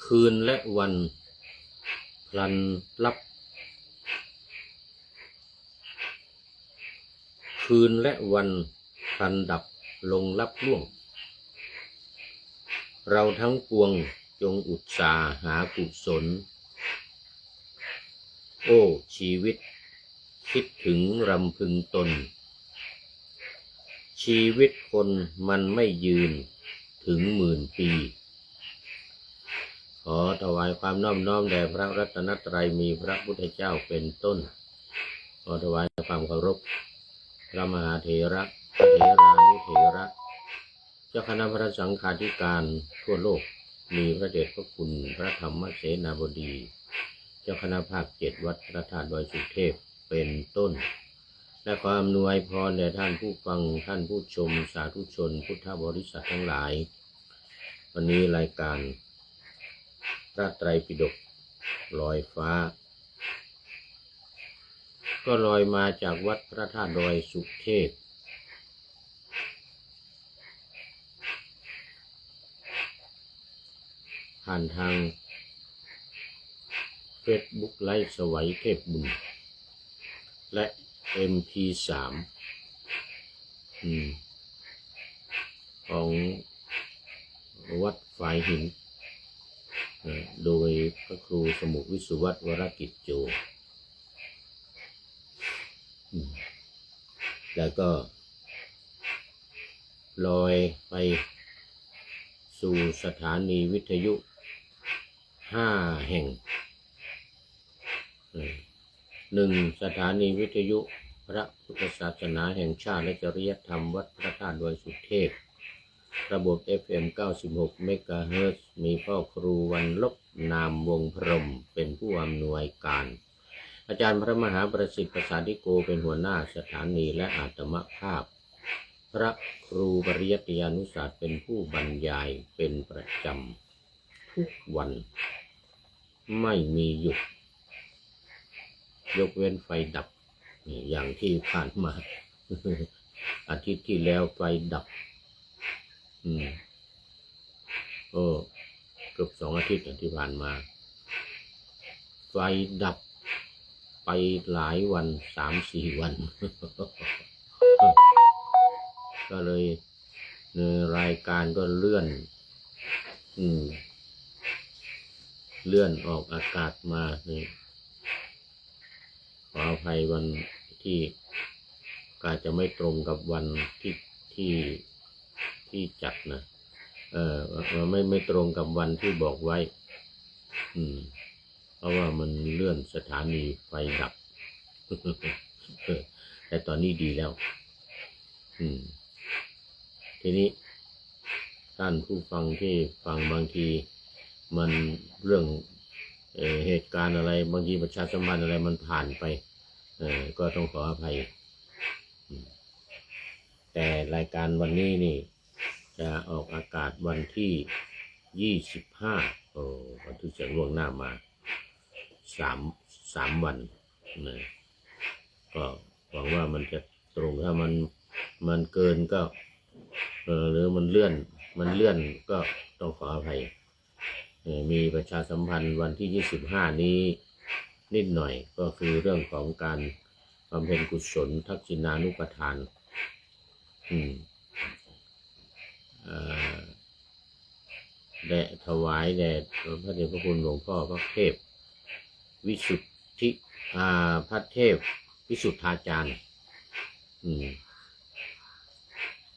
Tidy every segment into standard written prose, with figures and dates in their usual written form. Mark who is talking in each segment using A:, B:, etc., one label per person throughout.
A: คืนและวันพลันลับคืนและวันพลันดับลงลับล่วงเราทั้งปวงจงอุตสาหากุศลโอ้ชีวิตคิดถึงรำพึงตนชีวิตคนมันไม่ยืนถึง10,000 ปีขอถวายความนอบน้อมแด่พระรัตนตรัยมีพระพุทธเจ้าเป็นต้นขอถวายความเคารพพระมหาเถระพระเถรานุเถระเจ้าคณะพระสังฆาธิการทั่วโลกมีพระเดชพระคุณพระธรรมเสนาบดีเจ้าคณะภาค7วัดพระธาตุดอยสุเทพเป็นต้นและขออำนวยพรแด่ท่านผู้ฟังท่านผู้ชมสาธุชนพุทธบริษัททั้งหลายวันนี้รายการพระไตรปิฎกลอยฟ้าก็ลอยมาจากวัดพระธาตุดอยสุเทพผ่านทางFacebook ไลฟ์สวัยเทพบุญและ MP3 ของวัดฝายหินโดยพระครูสมุวิสุวัฒน์วรกิจโจแล้วก็ลอยไปสู่สถานีวิทยุ5 แห่ง1 สถานีวิทยุพระพุทธศาสนาแห่งชาติและจริยธรรมวัดพระธาตุดอยสุเทพระบบ FM 96 เมกะเฮิรตซ์มีพ่อครูวันลบนามวงพรหมเป็นผู้อำนวยการอาจารย์พระมหาประสิทธิ์ประสาธิโกเป็นหัวหน้าสถานีและอาตมภาพพระครูปริยัติยานุศาสตร์เป็นผู้บรรยายเป็นประจำทุกวันไม่มีหยุดยกเว้นไฟดับอย่างที่ผ่านมา อาทิตย์ที่แล้วไฟดับเกือบ2 อาทิตย์ที่ผ่านมาไฟดับไปหลายวัน 3-4 วัน ก็เลยรายการก็เลื่อนออกอากาศมาขออภัยวันที่อาจจะไม่ตรงกับวันที่จัดนะไม่ตรงกับวันที่บอกไว้เพราะว่ามันเลื่อนสถานีไฟดับ แต่ตอนนี้ดีแล้วทีนี้ท่านผู้ฟังที่ฟังบางทีมันเรื่องเหตุการณ์อะไรบางทีประชาสัมพันธ์อะไรมันผ่านไปก็ต้องขออภัยแต่รายการวันนี้นี่จะออกอากาศวันที่25วันที่จะล่วงหน้ามา3 วันก็หวังว่ามันจะตรงถ้ามันเกินก็หรือมันเลื่อนก็ต้องขออภัยมีประชาสัมพันธ์วันที่25นี้นิดหน่อยก็คือเรื่องของการบำเพ็ญกุศลทักษิณานุปทานและถวายแด่พระเดชพระคุณหลวงพ่อพระเทพวิสุทธิพระเทพวิสุทธาจารย์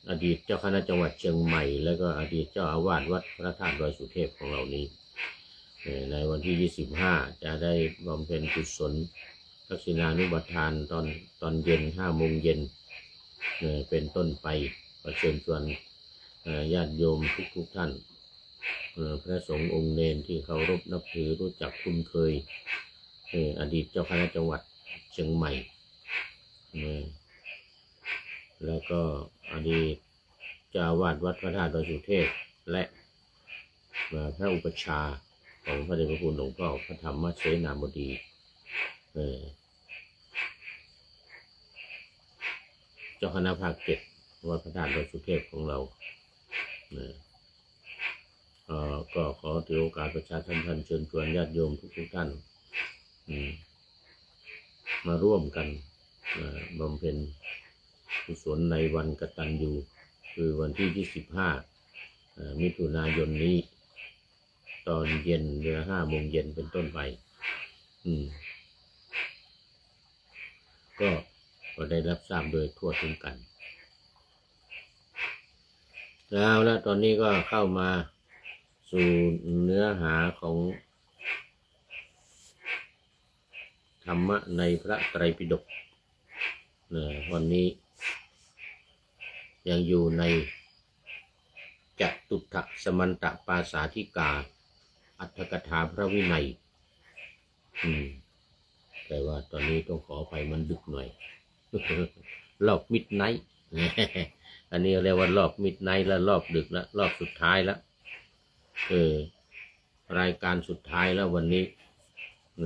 A: อดีตเจ้าคณะจังหวัดเชียงใหม่แล้วก็อดีตเจ้าอาวาสวัดพระธาตุดอยสุเทพของเรานี้ในวันที่25จะได้บำเพ็ญกุศลทักษิณานุปทานตอนเย็น5 โมงเย็นเป็นต้นไปก็เชิญชวนญาติโยมทุกท่านพระสงฆ์องค์เณรที่เคารพนับถือรู้จักคุ้นเคยอดีตเจ้าคณะจังหวัดเชียงใหม่แล้วก็อดีตเจ้าอาวาสวัดพระธาตุดอยสุเทพและพระอุปัชฌาย์ของพระเดชพระคุณหลวงพ่อพระธรรมเสนาบดีเจ้าคณะภาค7วัดพระธาตุดอยสุเทพของเราข ก็ขอถือโอกาสประชาสัมพันธ์เชิญชวนญาติโยมทุกท่านมาร่วมกันบำเพ็ญกุศลในวันกตัญญูคือวันที่25มิถุนายนนี้ตอนเย็นเวลา5 โมงเย็นเป็นต้นไปก็ได้รับทราบโดยทั่วถึงกันแล้วตอนนี้ก็เข้ามาสู่เนื้อหาของธรรมะในพระไตรปิฎกวันนี้ยังอยู่ในจตุตถสมันตปาสาธิกาอรรถกถาพระวินัยแต่ว่าตอนนี้ต้องขอไปมันดึกหน่อย รอบมิดไนท์ อันนี้เรียกว่ารอบมิดไนท์แล้วรอบดึกแล้วรอบสุดท้ายแล้วรายการสุดท้ายแล้ววันนี้เ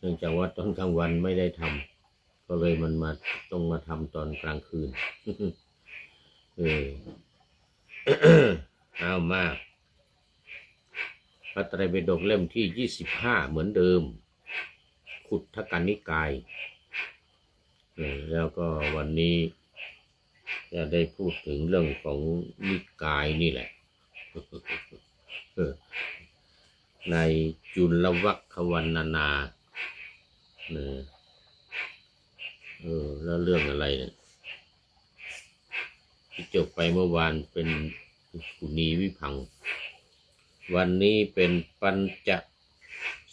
A: นื่องจากว่าตอนกลางวันไม่ได้ทำก็เลยมันต้องมาทำตอนกลางคืน เอามาพระไตรปิฎกเล่มที่25เหมือนเดิมขุททกนิกายแล้วก็วันนี้จะได้พูดถึงเรื่องของนิกายนี่แหละ ในจุลวัคควรรณนาแล้วเรื่องอะไรเนี่ยที่จบไปเมื่อวานเป็นกุณีวิภังค์วันนี้เป็นปัญจ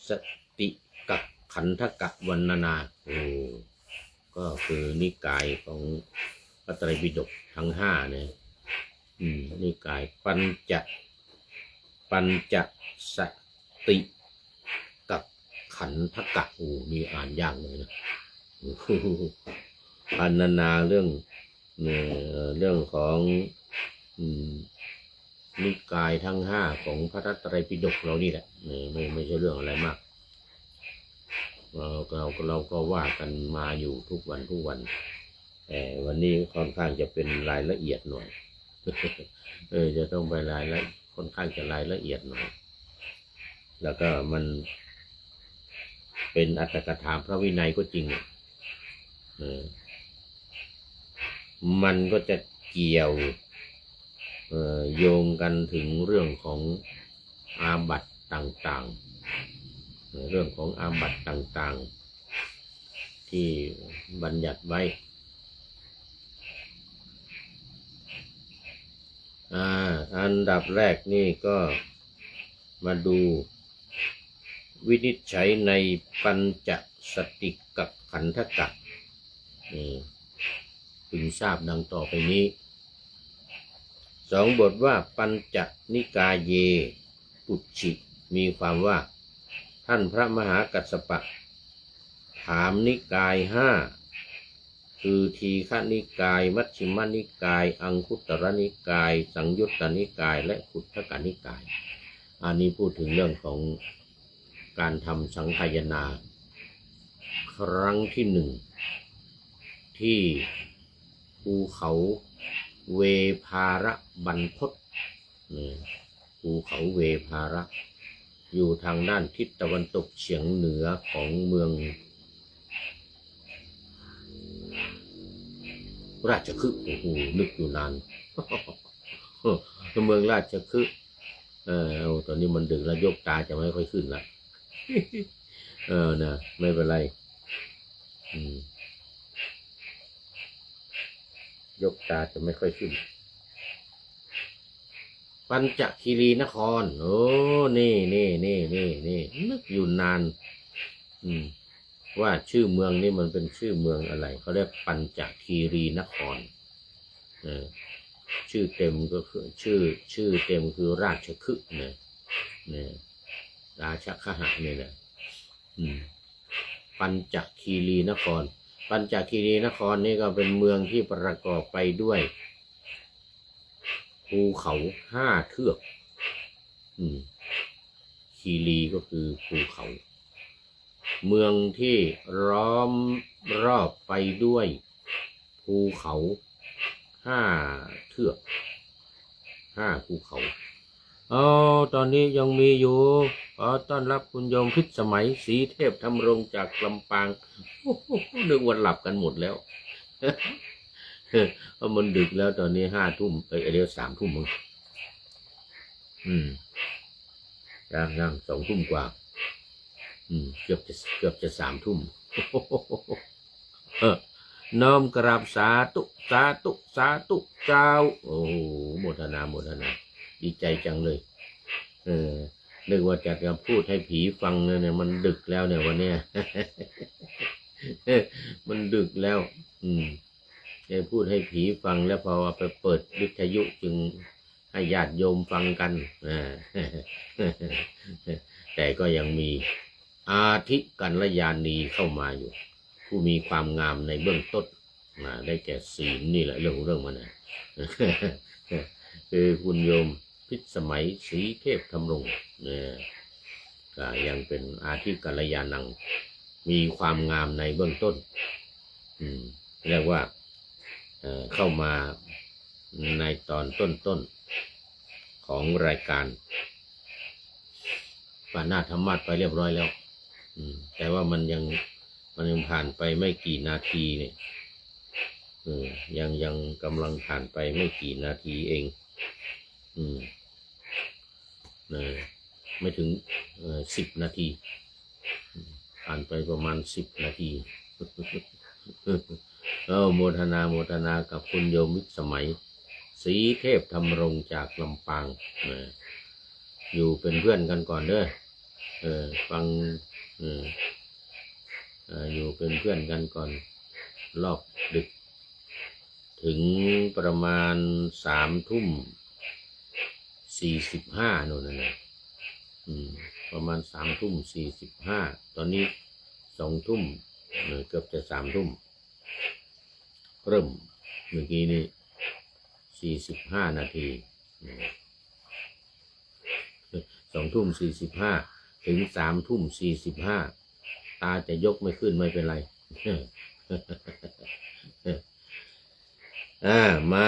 A: สติกักขันธกะวรรณนาก็คือนิกายของพระไตรปิฎกทั้ง5เนี่ยนิกายปัญจสติกักขันธกะมีอ่านยากเลยนะพรรณนาเรื่องของนิกายทั้ง5ของพระไตรปิฎกเรานี่แหละไม่ใช่เรื่องอะไรมากเราก็ว่ากันมาอยู่ทุกวันแต่วันนี้ค่อนข้างจะเป็นรายละเอียดหน่อย จะต้องไปค่อนข้างจะรายละเอียดหน่อยแล้วก็มันเป็นอรรถกถาพระวินัยก็จริงมันก็จะเกี่ยวโยงกันถึงเรื่องของอาบัติต่างๆเรื่องของอาบัติต่างๆที่บัญญัติไว้อันดับแรกนี่ก็มาดูวินิจฉัยในปัญจสติกักขันธกะพึงทราบดังต่อไปนี้2 บทว่าปัญจนิกายเยปุจฉิมีความว่าท่านพระมหากัสสปะถามนิกาย5คือทีฆนิกายมัชฌิมนิกายอังคุตรนิกายสังยุตตนิกายและขุททกนิกายอันนี้พูดถึงเรื่องของการทำสังคายนาครั้งที่1ที่ภูเขาเวภาระบรรพตภูเขาเวภาระอยู่ทางด้านทิศตะวันตกเฉียงเหนือของเมืองราชคฤห์นึกอยู่นาน เมืองราชคฤห์ตอนนี้มันดึกแล้วยกตาจะไม่ค่อยขึ้นละนะไม่เป็นไรยกตาจะไม่ค่อยขึ้นปัญจคีรีนครนี่นึกอยู่นานว่าชื่อเมืองนี่มันเป็นชื่อเมืองอะไรเขาเรียกปัญจคีรีนครชื่อเต็มก็คือชื่อเต็มคือราชคฤห์นะราชคหะนี่แหละปัญจคีรีนครปัญจคีรีนครนี่ก็เป็นเมืองที่ประกอบไปด้วยภูเขา5 เทือกคีรีก็คือภูเขาเมืองที่ล้อมรอบไปด้วยภูเขา5 เทือก 5ภูเขาตอนนี้ยังมีอยู่ขอต้อนรับคุณโยมพิสมัยศรีเทพธรรมรงค์จากลำปางนึกวันหลับกันหมดแล้วเพราะมันดึกแล้วตอนนี้5 ทุ่มเดี๋ยว3 ทุ่มมั้งยัง2 ทุ่มกว่าเกือบจะ3 ทุ่มน้อมกราบสาธุสาธุสาธุเจ้าโอ้โหโมทนาดีใจจังเลยนึกว่าจะพูดให้ผีฟังเนี่ยมันดึกแล้วเนี่ยวันเนี้ย มันดึกแล้วจะพูดให้ผีฟังแล้วพอไปเปิดวิทยุจึงให้ญาติโยมฟังกันแต่ก็ยังมีอาทิกัลยาณีเข้ามาอยู่ผู้มีความงามในเบื้องต้นได้แก่ศีลนี่แหละเรื่องมันนะคือคุณโยมพิสมัยศรีเทพธรรมรงค์ก็ยังเป็นอาทิกัลยาณังมีความงามในเบื้องต้นเรียกว่าเข้ามาในตอนต้นของรายการปานาธรรมะไปเรียบร้อยแล้วแต่ว่ามันยังผ่านไปไม่กี่นาทีเนี่ยยังกำลังผ่านไปไม่กี่นาทีเองไม่ถึง10 นาทีผ่านไปประมาณ10 นาทีโมทนากับคุณโยมวิสมัยศรีเทพธรรมรงค์จากลำปางอยู่เป็นเพื่อนกันก่อนเด้อฟังอยู่เป็นเพื่อนกันก่อนรอบดึกถึงประมาณ3 ทุ่ม 45นู่นนะประมาณ3 ทุ่ม 45ตอนนี้2 ทุ่มเกือบจะ3 ทุ่มเริ่มเมื่อกี้นี่45 นาที2 ทุ่ม 45ถึง3 ทุ่ม 45ตาจะยกไม่ขึ้นไม่เป็นไรมา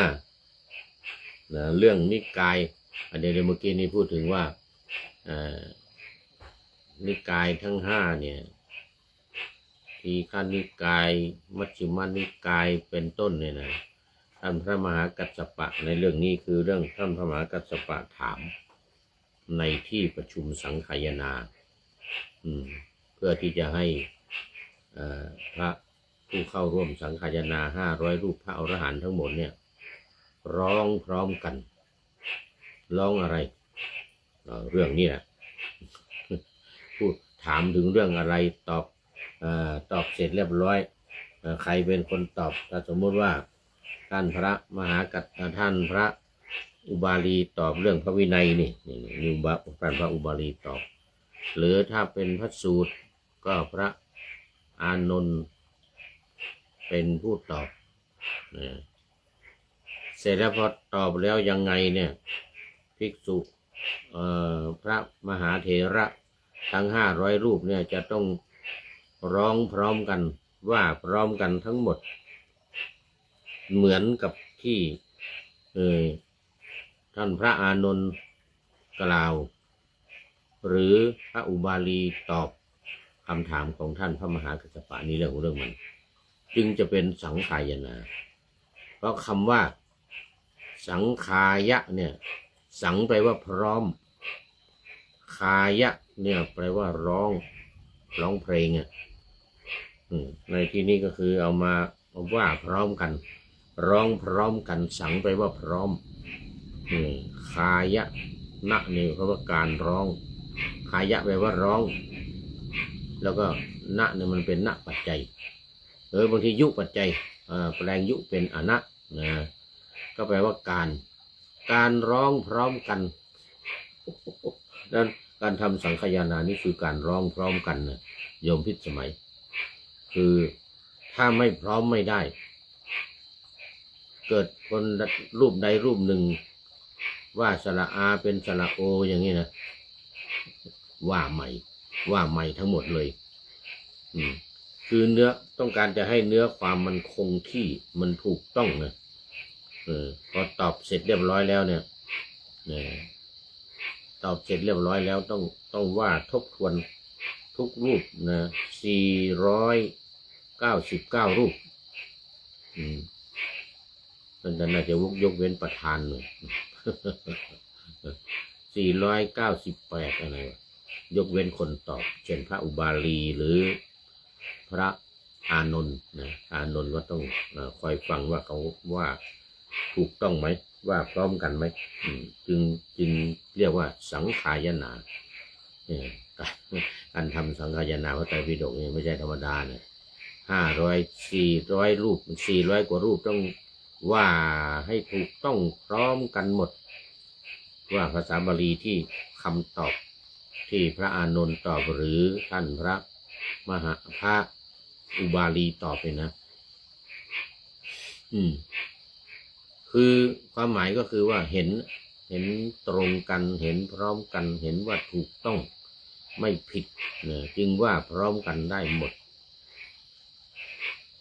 A: เรื่องนิกายเดี๋ยวเมื่อกี้นี้พูดถึงว่านิกายทั้ง5เนี่ยทีฆนิกายมัชฌิมนิกายเป็นต้นเนี่ยนะท่านพระมหากัสสปะในเรื่องนี้คือเรื่องท่านพระมหากัสสปะถามในที่ประชุมสังฆายนาเพื่อที่จะให้พระผู้เข้าร่วมสังฆายนา500 รูปพระอรหันต์ทั้งหมดเนี่ยร้องพร้อมกันร้องอะไรเรื่องนี้แหละพูดถามถึงเรื่องอะไรตอบเสร็จเรียบร้อยใครเป็นคนตอบถ้าสมมติว่าท่านพระมหากัสท่านพระอุบาลีตอบเรื่องพระวินัยนี่พระอุบาลีตอบหรือถ้าเป็นพระสูตรก็พระอานนท์เป็นผู้ตอบเสร็จแล้วพอตอบแล้วยังไงเนี่ยภิกษุพระมหาเถระทั้ง500 รูปเนี่ยจะต้องร้องพร้อมกันว่าพร้อมกันทั้งหมดเหมือนกับที่ท่านพระอานนท์กล่าวหรือพระอุบาลีตอบคำถามของท่านพระมหากัสสปะนี่เรื่องมันจึงจะเป็นสังขายนาเพราะคำว่าสังขายะเนี่ยสังแปลว่าพร้อมขายะเนี่ยแปลว่าร้องเพลงในที่นี้ก็คือเอามาว่าพร้อมกันร้องพร้อมกันสังแปลว่าพร้อมขายะนะนี่เพราะว่าการร้องขายะแปลว่าร้องแล้วก็นะเนี่ยมันเป็นนะปัจจัยบางทียุปัจจัยแปลงยุเป็นอนะก็แปลว่าการร้องพร้อมกันนั้นการทำสังฆายนานี่คือการร้องพร้อมกันนะโยมพิสมัยคือถ้าไม่พร้อมไม่ได้เกิดคนรูปใดรูปหนึ่งว่าสระอาเป็นสระโออย่างนี้นะว่าใหม่ทั้งหมดเลยคือเนื้อต้องการจะให้เนื้อความมันคงที่มันถูกต้องนะพอตอบเสร็จเรียบร้อยแล้วเนี่ย เนี่ยตอบเสร็จเรียบร้อยแล้วต้องว่าทบทวนทุกรูปนะ499รูปมันน่าจะยกเว้นประธานเลย498อะไรวะยกเว้นคนตอบเช่นพระอุบาลีหรือพระอานนท์นะอานนท์ว่าต้องคอยฟังว่าเขาว่าถูกต้องไหมว่าพร้อมกันไหมจึงเรียกว่าสังขายนาการทำสังขายนาพระไตรปิฎกนี่ไม่ใช่ธรรมดาเนี่ย400รูป400กว่ารูปต้องว่าให้ถูกต้องพร้อมกันหมดว่าภาษาบาลีที่คำตอบที่พระอานนท์ตอบหรือท่านพระอุบาลีตอบเลยนะคือความหมายก็คือว่าเห็นตรงกันเห็นพร้อมกันเห็นว่าถูกต้องไม่ผิดเนี่ยจึงว่าพร้อมกันได้หมด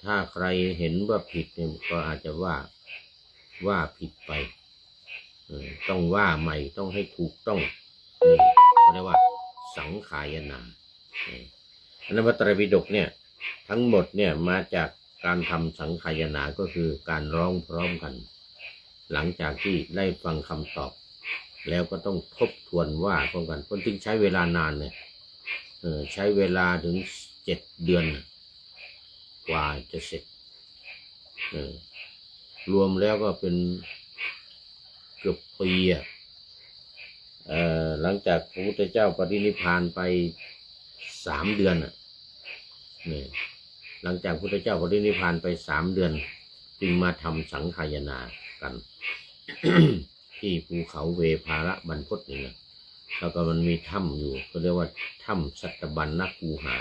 A: ถ้าใครเห็นว่าผิดเนี่ยก็อาจจะว่าผิดไปต้องว่าใหม่ต้องให้ถูกต้องเขาเรียกว่าสังขายนาอันนั้นพระไตรปิฎกเนี่ยทั้งหมดเนี่ยมาจากการทำสังขายนาก็คือการร้องพร้อมกันหลังจากที่ได้ฟังคำตอบแล้วก็ต้องทบทวนว่าพร้อมกันคนจึงใช้เวลานานเนี่ยใช้เวลาถึง7 เดือนกว่าจะเสร็จรวมแล้วก็เป็นเกือบปีหลังจากพระพุทธเจ้าปรินิพพานไป3 เดือนนี่หลังจากพระพุทธเจ้าปรินิพพานไป3 เดือนจึงมาทำสังขายนากัน ที่ภูเขาเวภาระบรรพตนี่นะแล้วก็มันมีถ้ำอยู่เขาเรียกว่าถ้ำสัตตบัญญคูหา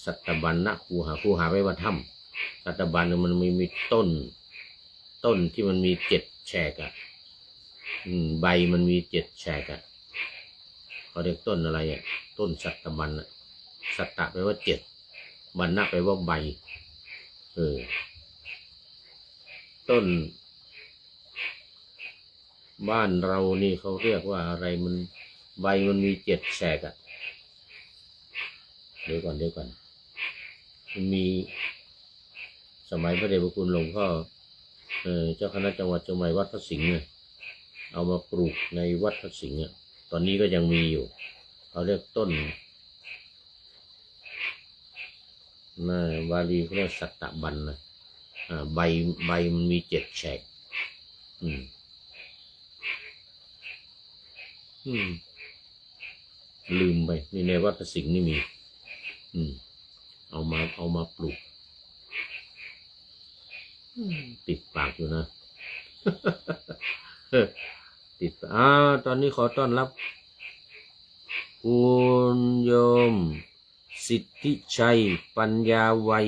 A: สัตตบัญญคูหาแปลว่าถ้ำสัตตบัญญมันมีต้นที่มันมี7 แฉกใบมันมี7 แฉกเขาเรียกต้นอะไรต้นสัตตบัญญสัตตะแปลว่า7บัญญแปลว่าใบต้นบ้านเรานี่เขาเรียกว่าอะไรมันใบมันมี7 แฉกเดี๋ยวก่อนมันมีสมัยพระเดชพระคุณหลวงพ่อเจ้าคณะจังหวัดเชียงใหม่วัดพระสิงห์เอามาปลูกในวัดพระสิงห์ตอนนี้ก็ยังมีอยู่เขาเรียกต้นบาลีเขาเรียกสัตตบัญนะใบมันมี7 แฉกลืมไปนี่ในวัดพระสิงห์นี่มีเอามาปลูกติดปากอยู่นะ ติดตอนนี้ขอต้อนรับคุณโยมสิทธิชัยปัญญาวัย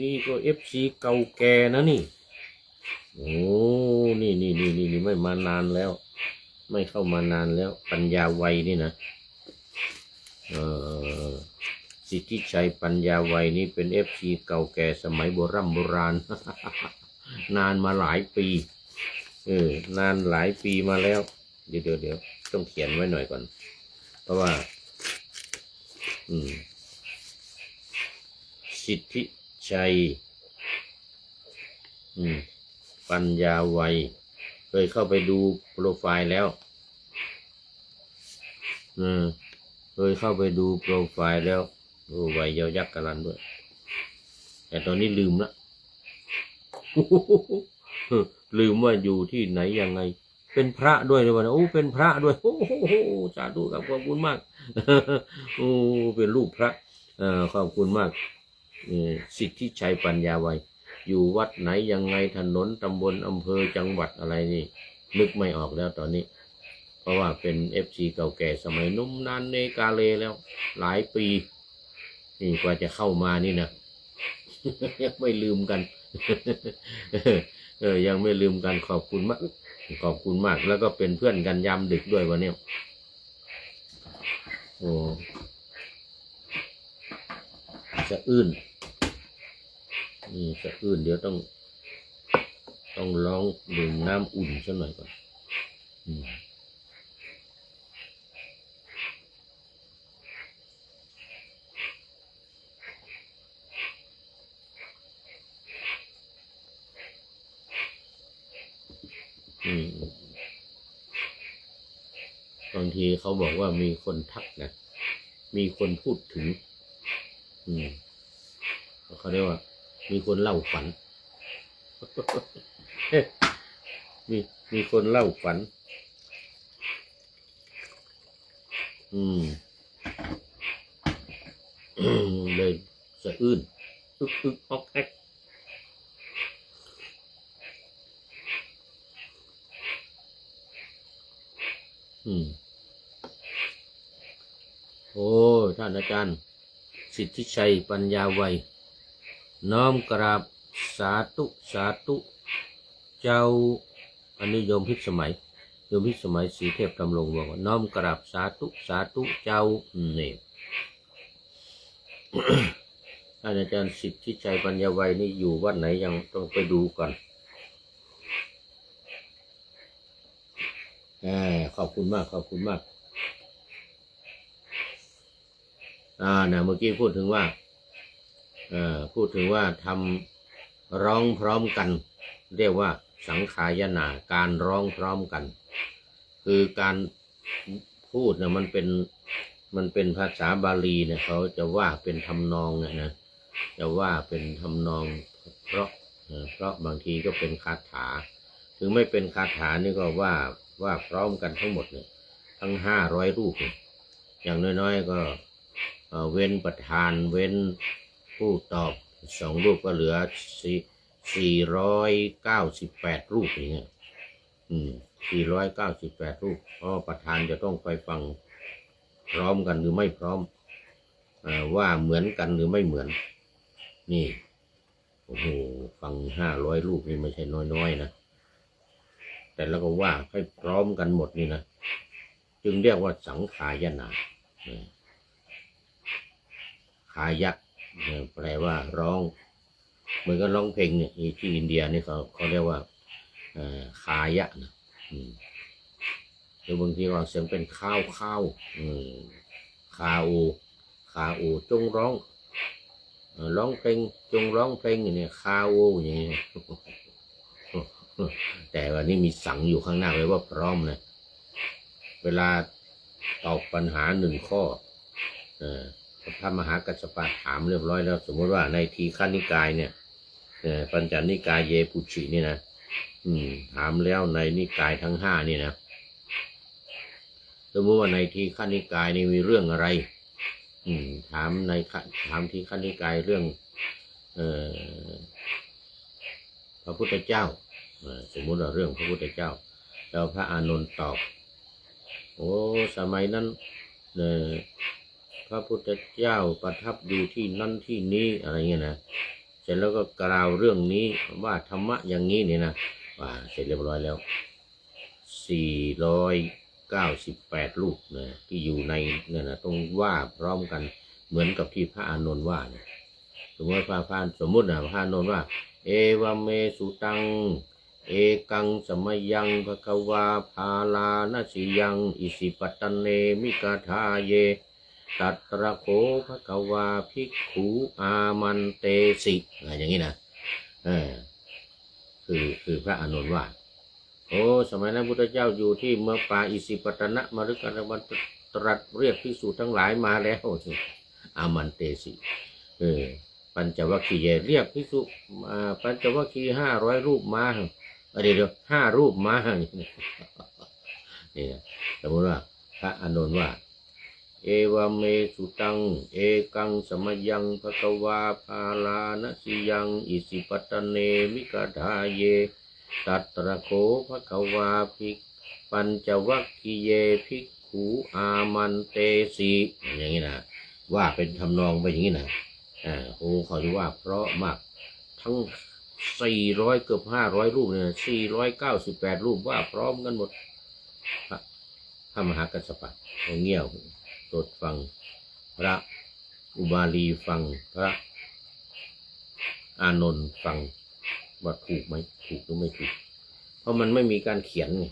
A: นี่ก็FCเก่าแก่นะนี่นี่ไม่มานานแล้วไม่เข้ามานานแล้วปัญญาวัยนี่นะสิทธิชัยปัญญาวัยนี่เป็น FC เก่าแก่สมัยโบราณ นานมาหลายปีนานหลายปีมาแล้วเดี๋ยวต้องเขียนไว้หน่อยก่อนเพราะว่าสิทธิชัยปัญญาวัยเคยเข้าไปดูโปรไฟล์แล้วเคยเข้าไปดูโปรไฟล์แล้ววัยยาวยักษ์กะลันด้วยแต่ตอนนี้ลืมละ ลืมว่าอยู่ที่ไหนยังไงเป็นพระด้วยเลยวันนะเป็นพระด้วยสาธุครับขอบคุณมาก เป็นลูกพระขอบคุณมากสิทธิชัยปัญญาวัยอยู่วัดไหนยังไงถนนตำบลอำเภอจังหวัดอะไรนี่นึกไม่ออกแล้วตอนนี้เพราะว่าเป็น FC เก่าแก่สมัยนุ่มนานเนกาเลแล้วหลายปีนี่กว่าจะเข้ามานี่นะ ยังไม่ลืมกัน ยังไม่ลืมกันขอบคุณมากแล้วก็เป็นเพื่อนกันยามดึกด้วยวันนี้สะอื้นนี่สะอื้นเดี๋ยวต้อง ต้องลองดื่มน้ำอุ่นสักหน่อยก่อนบางทีเขาบอกว่ามีคนทักนะมีคนพูดถึงเขาเรียกว่ามีคนเล่าฝัน มีคนเล่าฝันเลยสะอื้นอึกออกแอกโอ้ท่านอาจารย์สิทธิชัยปัญญาวัยน้อมกราบสาธุสาธุเจ้าอันนี้โยมพิสมัยศรีเทพดำรงบอกว่าน้อมกราบสาธุสาธุเจ้านี่ ท่านอาจารย์สิทธิชัยปัญญาวัยนี่อยู่วัดไหนยังต้องไปดูก่อนขอบคุณมากนะเมื่อกี้พูดถึงว่าทำร้องพร้อมกันเรียกว่าสังขายนาการร้องพร้อมกันคือการพูดเนี่ยมันเป็นภาษาบาลีเนี่ยเขาจะว่าเป็นทำนองนะจะว่าเป็นทำนองเพราะบางทีก็เป็นคาถาถึงไม่เป็นคาถานี่ก็ว่าพร้อมกันทั้งหมดเนี่ยทั้ง500 รูปอย่างน้อยๆก็เว้นประธานเว้นผู้ตอบ2 รูปก็เหลือ498 รูปอย่างเงี้ย498 รูปเพราะประธานจะต้องไปฟังพร้อมกันหรือไม่พร้อมว่าเหมือนกันหรือไม่เหมือนนี่โอ้โหฟัง500 รูปนี่ไม่ใช่น้อยๆนะแต่แล้วก็ว่าให้พร้อมกันหมดนี่นะจึงเรียกว่าสังขายนาขายะแปลว่าร้องเหมือนกับร้องเพลงเนี่ยที่อินเดียนี่เขาเรียกว่าขายะนะหรือบางทีเราเสียงเป็นข้าวคาโอจงร้องเพลงจงร้องเพลงอย่างนี้คาโออย่างนี้แต่วันนี้มีสังอยู่ข้างหน้าไว้ว่าพร้อมนะเวลาตอบปัญหา1 ข้อพระมหากัสสปะถามเรียบร้อยแล้วสมมติว่าในทีฆนิกายเนี่ยปัญจนิกายเยปุชินี่นะถามแล้วในนิกายทั้ง5นี่นะสมมติว่าในทีฆนิกายนี่มีเรื่องอะไรถามทีฆนิกายเรื่องพระพุทธเจ้าสมมติว่าเรื่องพระพุทธเจ้าแล้วพระอานนท์ตอบโอ้สมัยนั้นพระพุทธเจ้าประทับอยู่ที่นั่นที่นี้อะไรเงี้ยนะเสร็จแล้วก็กล่าวเรื่องนี้ว่าธรรมะอย่างนี้เนี่ยนะว่าเสร็จเรียบร้อยแล้ว498 รูปนะที่อยู่ในเนี่ยนะต้องว่าพร้อมกันเหมือนกับที่พระอานนท์ว่าเนี่ยสมมติพระอานนท์ว่าเอวเมสุตังเอกังสมยังภควาภาลานาสิยังอิสิปตันเนมิกาทาเยตัตระโคภควาภิกขุอามันเตสิอะไรอย่างนี้นะคือพระอานนท์ว่าโอ้สมัยนั้นพุทธเจ้าอยู่ที่เมืองป่าอิสิปตนะมฤคทวันตรัสเรียกภิกษุทั้งหลายมาแล้วอามันเตสิปัญจวัคคีย์เรียกภิกษุปัญจวัคคีย์500 รูปมาเดี๋ยว5 รูปมานี่สมมติว่าพระอานนท์ว่าเอวเมสุตังเอกังสมยังภควาภาลานะสิยังอิสิปตันเนมิกาทาเยตัตระโคภควาภิกปัญจวัคคีเยภิกขุอามันเตสิอย่างนี้นะว่าเป็นทำนองไปอย่างนี้นะโอ้เขาจะว่าเพราะมากทั้ง400เกือบ500 รูปเนี่ย498 รูปว่าพร้อมกันหมดพระมหากัสสปะเงี่ยวสดฟังพระอุบาลีฟังพระอานนท์ฟัง ว่าถูกไหมถูกหรือไม่ถูกเพราะมันไม่มีการเขียนไง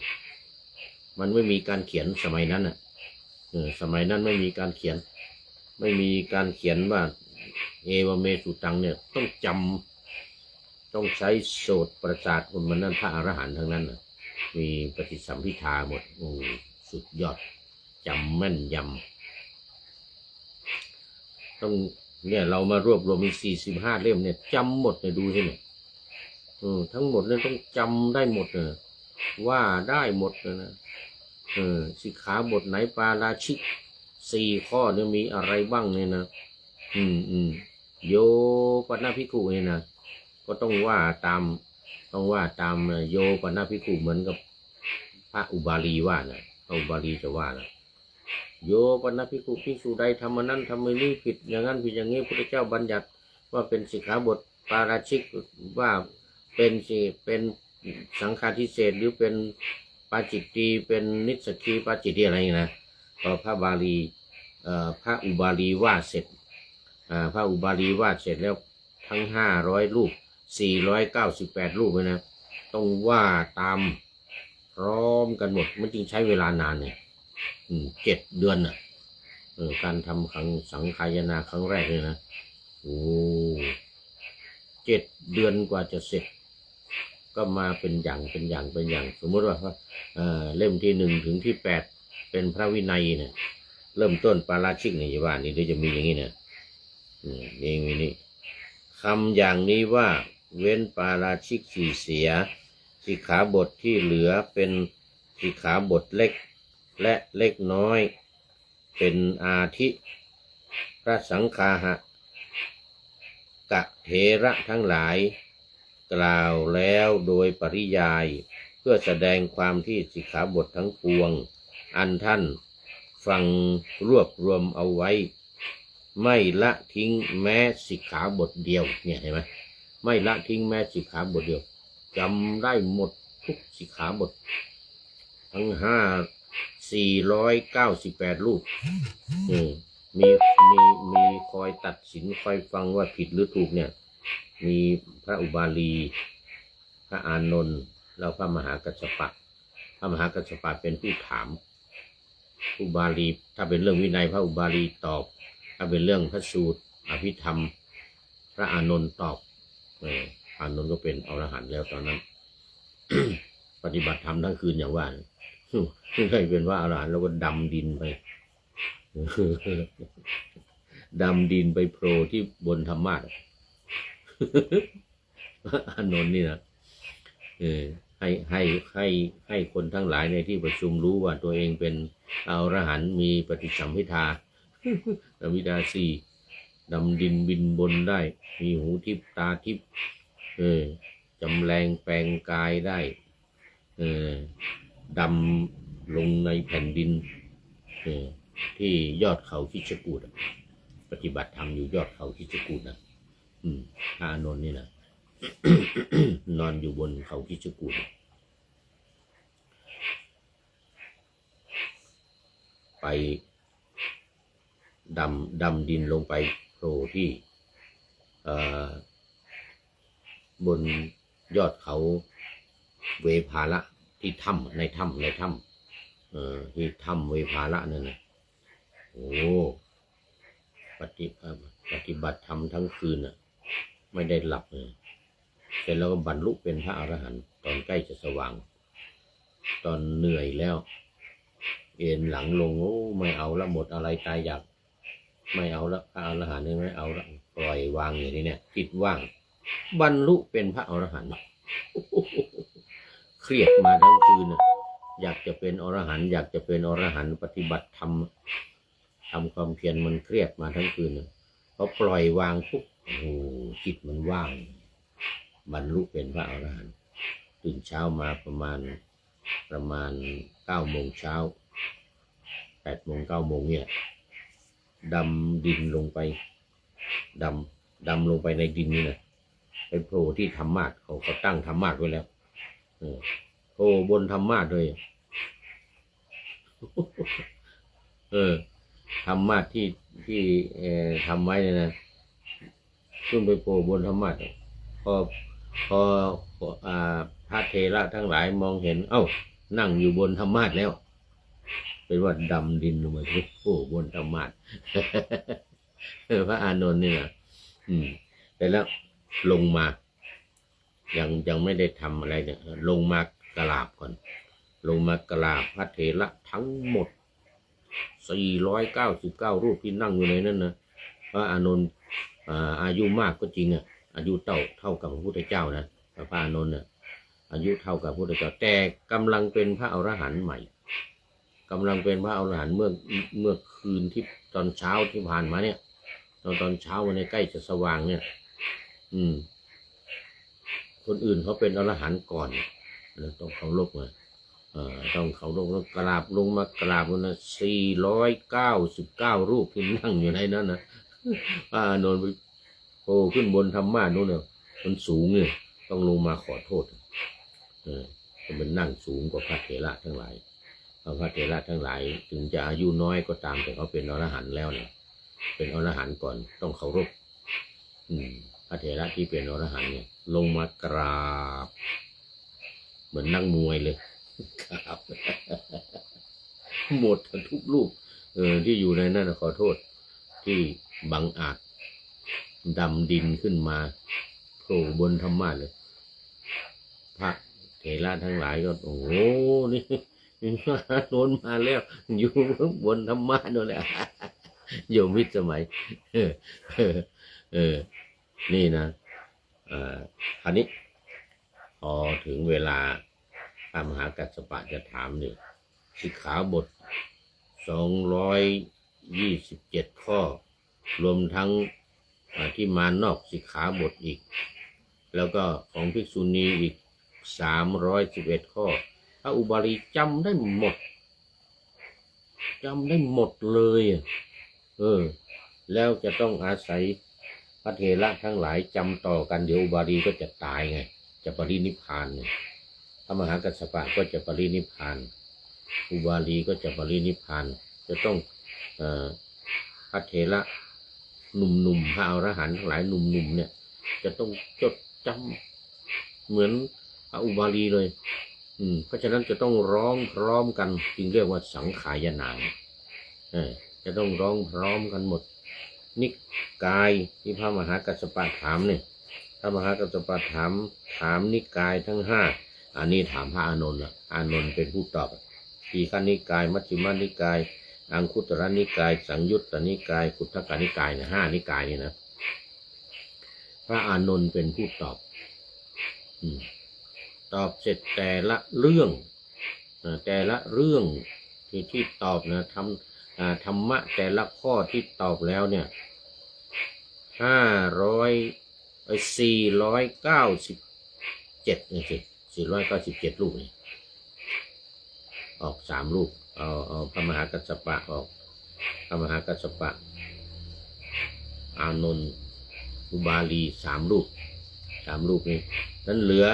A: มันไม่มีการเขียนสมัยนั้นอ่ะสมัยนั้นไม่มีการเขียนว่าเอวเมสุตังเนี่ยต้องจำต้องใช้โสตประสาทคนมันนั่นพระอรหันต์ทั้งนั้นน่ะมีปฏิสัมภิทาหมดสุดยอดจำแม่นยำต้องเนี่ยเรามารวบรวมมี45 เล่มเนี่ยจำหมดเนี่ยดูสิเนี่ยทั้งหมดเนี่ยต้องจำได้หมดเลยว่าได้หมดเลยนะสิกขาบทไหนปาราชิก4 ข้อเนี่ยมีอะไรบ้างเนี่ยนะโยปนภิกขุเนี่ยนะก็ต้องว่าตามโยปนภิกขุเหมือนกับพระอุบาลีว่านะพระอุบาลีจะว่านะโยปนภิกขุภิกษุใดทำนั้นทำนี้ผิดอย่างนั้นผิดอย่างนี้พระพุทธเจ้าบัญญัติว่าเป็นสิกขาบทปาราชิกว่าเป็นสังฆาทิเศษหรือเป็นปาจิตตีเป็นนิสสกีปาจิตตีอะไรนะพอพระบาลีพระอุบาลีว่าเสร็จพระอุบาลีว่าเสร็จแล้วทั้ง500 รูป498 รูปเลยนะต้องว่าตามพร้อมกันหมดมันจึงใช้เวลานานเนี่ย7 เดือนน่ะการทำครั้งสังขายนาครั้งแรกเลยนะ7 เดือนกว่าจะเสร็จก็มาเป็นอย่างสมมติว่าเล่มที่1 ถึงที่ 8เป็นพระวินัยเนี่ยเริ่มต้นปาราชิกในว่านี่จะมีอย่างนี้เนี่ยนี่คำอย่างนี้ว่าเว้นปาราชิก4 เสียสิกขาบทที่เหลือเป็นสิกขาบทเล็กและเล็กน้อยเป็นอาทิพระสังฆาหะกะเถระทั้งหลายกล่าวแล้วโดยปริยายเพื่อแสดงความที่สิกขาบททั้งปวงอันท่านฟังรวบรวมเอาไว้ไม่ละทิ้งแม้สิกขาบทเดียวเนี่ยเห็นไหมไม่ละทิ้งแม้สิกขาบทเดียวจำได้หมดทุกสิกขาบททั้ง498 รูปมีคอยตัดสินคอยฟังว่าผิดหรือถูกเนี่ยมีพระอุบาลีพระอานนท์แล้วพระมหากัสสปะเป็นผู้ถามอุบาลีถ้าเป็นเรื่องวินัยพระอุบาลีตอบถ้าเป็นเรื่องพระสูตรอภิธรรมพระอานนท์ตอบอานนท์ก็เป็นอรหันต์แล้วตอนนั้น ปฏิบัติธรรมทั้งคืนอย่างว่าไม่ใช่เป็นว่าอรหันต์แล้วก็ดำดินไปดำดินไปโผล่ที่บนธรรมาสน์อานนท์นี่นะให้คนทั้งหลายในที่ประชุมรู้ว่าตัวเองเป็นอรหันต์มีปฏิสัมภิทา4ดำดินบินบนได้มีหูทิพตาทิพจำแรงแปลงกายได้ดำลงในแผ่นดินที่ยอดเขาคิชกูฏปฏิบัติธรรมอยู่ยอดเขาคิชกูฏนะพระอานนท์นี่นะ นอนอยู่บนเขาคิชกูฏไปดำดินลงไปโผล่ที่บนยอดเขาเวภาละที่ถ้ำในถ้ำที่ถ้ำเวภาละนั่นนะปฏิบัติธรรมทั้งคืนไม่ได้หลับเลยเสร็จแล้วก็บรรลุเป็นพระอรหันต์ตอนใกล้จะสว่างตอนเหนื่อยแล้วเอ็นหลังลงไม่เอาละหมดอะไรตายอยากไม่เอาละพระอรหันต์ไม่เอาละปล่อยวางอย่างนี้เนี่ยจิตว่างบรรลุเป็นพระอรหันต์เครียดมาทั้งคืนอยากจะเป็นอรหันต์ปฏิบัติธรรมทำความเพียรมันเครียดมาทั้งคืนพอปล่อยวางปุ๊บจิตมันว่างบรรลุเป็นพระอรหันต์ตื่นเช้ามาประมาณ9 โมงเช้า8 โมง 9 โมงเนี่ยดำดินลงไปดำลงไปในดินนี่นะไปโผล่ที่ธรรมาสน์เขาตั้งธรรมาสน์ไว้แล้วโผล่บนธรรมาสน์เลยธรรมาสน์ที่ทำไว้เนี่ยนะขึ้นไปโผล่บนธรรมาสน์พอ พอพระเถระทั้งหลายมองเห็นนั่งอยู่บนธรรมาสน์แล้วเป็นว่าดำดินลงมาทุกบนธรรมาสน์ พระอานนท์นี่นะแต่แล้วลงมายังไม่ได้ทำอะไรเนี่ยลงมากราบก่อนลงมากราบพระเถระทั้งหมด499รูปที่นั่งอยู่ในนั้นนะพระอานนท์อายุมากก็จริงอายุเท่ากับพระพุทธเจ้านะพระอานนท์อายุเท่ากับพระพุทธเจ้าแต่กำลังเป็นพระอรหันต์ใหม่กำลังเป็นพระอรหันต์เมื่อคืนที่ตอนเช้าที่ผ่านมาเนี่ยตอนเช้าวันนี้ใกล้จะสว่างเนี่ยคนอื่นเขาเป็นอรหันต์ก่อนต้องเคารพมาต้องเคารพแล้วกราบลงมากราบนะ499รูปที่นั่งอยู่ในนั้นนะพระอานนท์ไปโผล่ขึ้นบนธรรมาสน์นู้นเนี่ยมันสูงเนี่ยต้องลงมาขอโทษจะเป็นนั่งสูงกว่าพระเถระทั้งหลายพระเถระทั้งหลายถึงจะอายุน้อยก็ตามแต่เขาเป็นอรหันต์แล้วเนี่ยเป็นอรหันต์ก่อนต้องเคารพพระเถระที่เป็นอรหันต์เนี่ยลงมากราบเหมือนนั่งมวยเลยครับหมดทุกรูปที่อยู่ในนั้นขอโทษที่บังอาจดำดินขึ้นมาโผล่บนธรรมาสน์เลยพระเถระทั้งหลายก็โอ้โหนี่โน้นมาแล้วอยู่บนธรรมาสน์นั่นแหละโยมมิตรสมัยนี่นะคราวนี้พอถึงเวลาพระมหากัสสปะจะถามเนี่ยสิกขาบท227ข้อรวมทั้งที่มานอกสิกขาบทอีกแล้วก็ของภิกษุณีอีก311ข้อพระอุบาลีจำได้หมดเลยแล้วจะต้องอาศัยพระเถระทั้งหลายจำต่อกันเดี๋ยวอุบาลีก็จะตายไงจะปรินิพพานไงพระมหากัสสปะก็จะปรินิพพานอุบาลีก็จะปรินิพพานจะต้องพระเถระหนุ่มๆพระอรหันต์ทั้งหลายหนุ่มๆเนี่ยจะต้องจดจำเหมือนพระอุบาลีเลยเพราะฉะนั้นจะต้องร้องพร้อมกันจึงเรียกว่าสังขายนาจะต้องร้องพร้อมกันหมดนิกายที่พระมหากัสสปะถามเนี่ยพระมหากัสสปะถามนิกายทั้ง5อันนี้ถามพระอานนท์อานนท์เป็นผู้ตอบทีฆนิกายมัชฌิมานิกายอังคุตรนิกายสังยุตตนิกายขุททกนิกายเนี่ย5นิกายนี่นะพระอานนท์เป็นผู้ตอบตอบเสร็จแต่ละเรื่องที่ตอบนะธรรมะแต่ละข้อที่ตอบแล้วเนี่ย497นี่สิ497รูปนี่ออก3รูปเอาพระมหากัสสปะออกพระมหากัสสปะอานนท์อุบาลี3รูปนี้นั้นเหลือ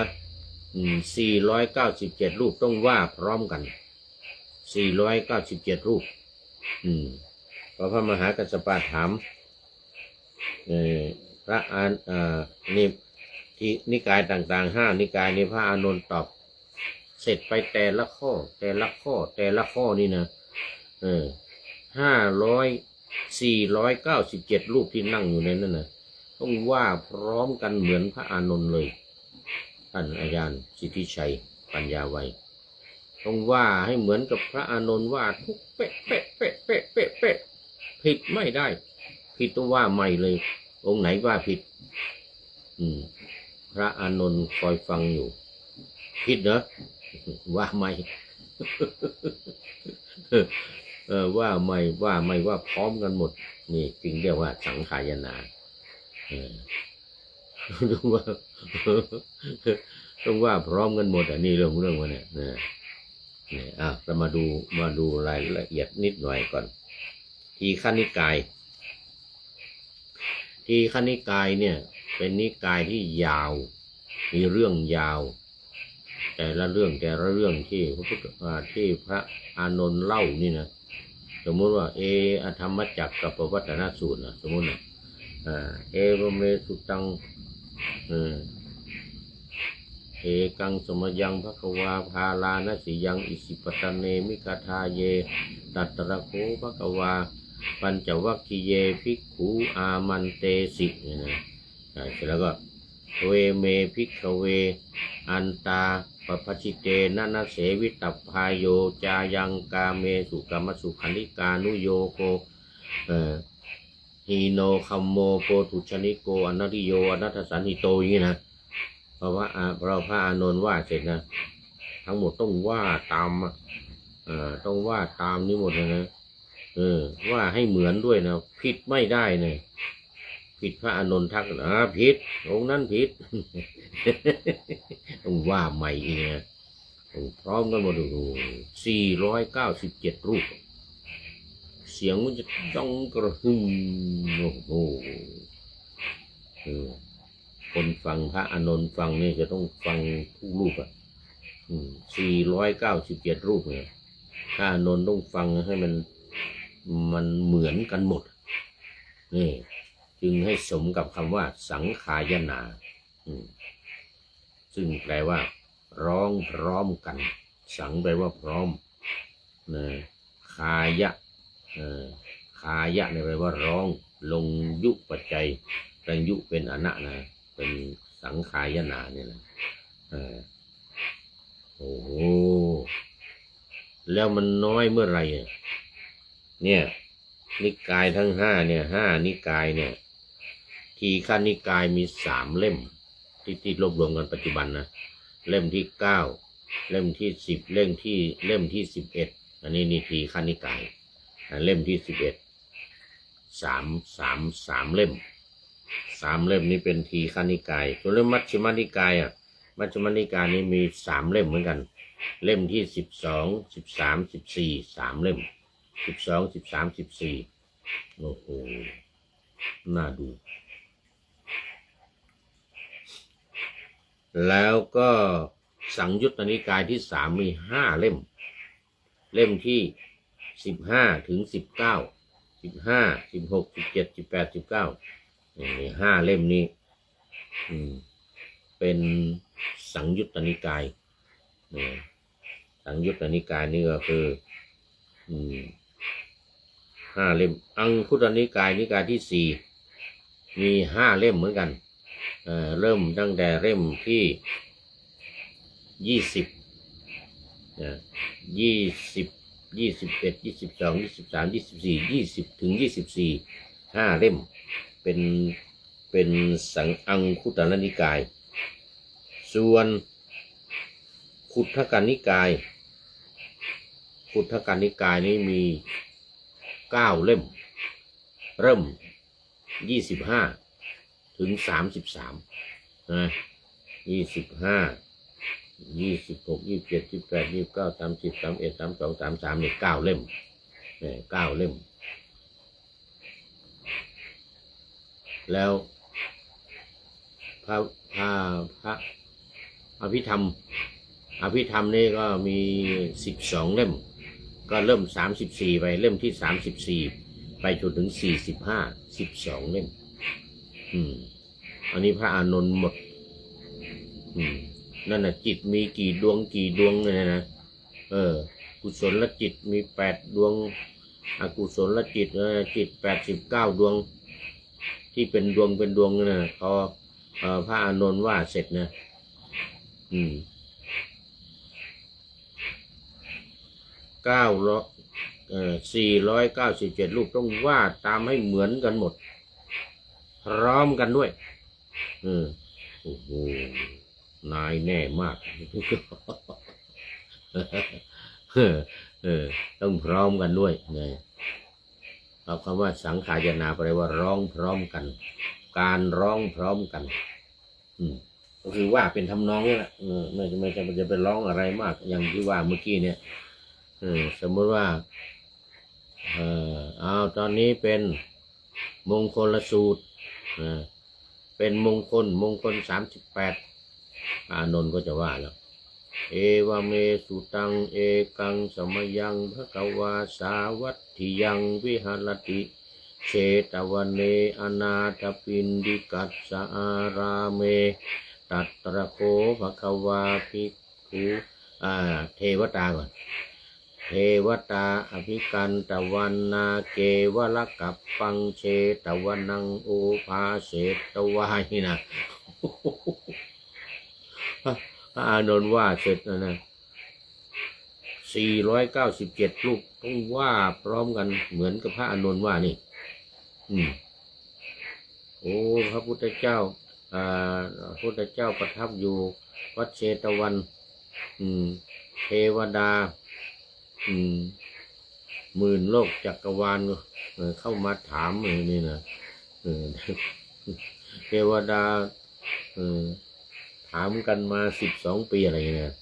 A: 497รูปต้องว่าพร้อมกัน497รูปพระมหากัสสปะถามพระนี่ที่นิกายต่างๆ5นิกายนี้พระอานนท์ตอบเสร็จไปแต่ละข้อนี่นะ497รูปที่นั่งอยู่ในนั้นนะต้องว่าพร้อมกันเหมือนพระอานนท์เลยท่านอาจารย์สิทธิชัยปัญญาไวต้องว่าให้เหมือนกับพระอานนท์ว่าทุกเป๊ะผิดไม่ได้ผิดต้องว่าใหม่เลยองค์ไหนว่าผิดพระอานนท์คอยฟังอยู่ผิดเหรอว่าใหม่ ว่าใหม่ว่าพร้อมกันหมดนี่จึงเรียกว่าสังขายนาต้องว่าพร้อมกันหมดนี่เรื่องวันนี้เรามาดูรายละเอียดนิดหน่อยก่อนทีฆนิกายเนี่ยเป็นนิกายที่ยาวมีเรื่องยาวแต่ละเรื่องที่พระอานนท์เล่านี่นะสมมติว่าอธรรมจักรกับปวัตตนสูตรนะสมมตินะเอวเมสุตัง เอกังสมยังภควาภาลานสิยังอิสิปตเนมิกทาเยตัตระโคภควาปัญจวัคคีเยภิกขุอามันเตสิเนี่ยนะเสร็จแล้วก็เวเมภิกขเวอันตาปปชิเตนะนะเสวิตัพพายโยจายังกาเมสุกรรมสุขันธิกานุโยโกฮีโนคัมโมโปตุชนิโกอนัตติโยอนัตตสันหิโตอย่างนี้นะเพราะว่าพระอานนท์ว่าเสร็จนะทั้งหมดต้องว่าตามต้องว่าตามนี้หมดเลยนะว่าให้เหมือนด้วยนะผิดไม่ได้เนี่ยผิดพระอานนท์ทักผิดองค์นั้นผิด ต้องว่าใหม่อีกนะพร้อมกันหมด497 รูปเสียงมันจะจ้องกระหึ่มโอ้โหคนฟังพระอานนท์ฟังนี่จะต้องฟังทุกรูป497 รูปเนี่ยพระอานนท์ต้องฟังให้มันเหมือนกันหมดนี่จึงให้สมกับคำว่าสังขายนาซึ่งแปลว่าร้องพร้อมกันสังแปลว่าพร้อมนะขายะขายะเนี่ยแปลว่าร้องลงยุปัจจัยแต่ยุเป็นอนะนะเป็นสังขายนาเนี่ยนะโอ้โหแล้วมันน้อยเมื่อไหร่เนี่ยนิกายทั้ง5เนี่ย5นิกายเนี่ยทีฆนิกายมี3 เล่มที่รวบรวมกันปัจจุบันนะเล่มที่9เล่มที่10เล่มที่11อันนี้นี่ทีฆนิกายเล่มที่11 3 เล่ม3 เล่มนี้เป็นทีฆนิกายส่วนเล่มมัชฌิมานิกายมัชฌิมานิกายนี้มี3 เล่มเหมือนกันเล่มที่12 13 14 3 เล่ม12 13 14โอ้โหน่าดูแล้วก็สังยุตตนิกายที่3มี5 เล่มเล่มที่15 ถึง 19 15 16 17 18 19นี่5 เล่มนี้เป็นสังยุตตนิกายสังยุตตนิกายนี่ก็คือ5 เล่มอังคุตตนิกายนิกายที่4มี5 เล่มเหมือนกันเริ่มตั้งแต่เล่มที่20 20 21 22 23 24 20 ถึง 24 5 เล่มเป็นสังอังคุตตนิกายส่วนขุททกนิกายนี้มี9 เล่มเริ่ม25 ถึง 33นะ25 26 27 28 29 30 31 32 33เนี่ย9 เล่ม9 เล่มแล้วพระอภิธรรมนี่ก็มี12 เล่มก็เริ่ม34ไปเล่มที่34ไปจนถึง45 12 เล่มอันนี้พระอานนท์หมดนั่นน่ะจิตมีกี่ดวงเนี่ยนะกุศลจิตมี8 ดวงอกุศลจิตจิต89 ดวงที่เป็นดวงนะพอพระอานนท์ว่าเสร็จนะ497 รูปต้องว่าตามให้เหมือนกันหมดพร้อมกันด้วยโอ้โหนายแน่มาก ต้องพร้อมกันด้วยเอาคำว่าสังขายนาแปลว่าร้องพร้อมกันการร้องพร้อมกันก็คือว่าเป็นทำนองนี่แหละไม่จะไปร้องอะไรมากอย่างที่ว่าเมื่อกี้เนี่ยสมมติว่าตอนนี้เป็นมงคลสูตรเป็นมงคล38อานนท์ก็จะว่าแล้วเอวเมสุตังเอกังสมยังภควาสาวัตถิยังวิหารติเชตวันเนอนาถปินดิกัสสาอาราเม ตัตระโคภควาภิกขุเทวตาก่อนเทวตาอภิกันตวันนาเกวลกัปปังเชตวันนังโอภาเสตวาหินะพระอานนท์ว่าเสร็จนะ497รูปต้องว่าพร้อมกันเหมือนกับพระอานนท์ว่านี่โอ้พระพุทธเจ้าพระพุทธเจ้าประทับอยู่วัดเชตวันเทวดาหมื่นโลกจักรวาลเข้ามาถามนี่นะเทวดาถามกันมา12 ปีอะไรเงี้ย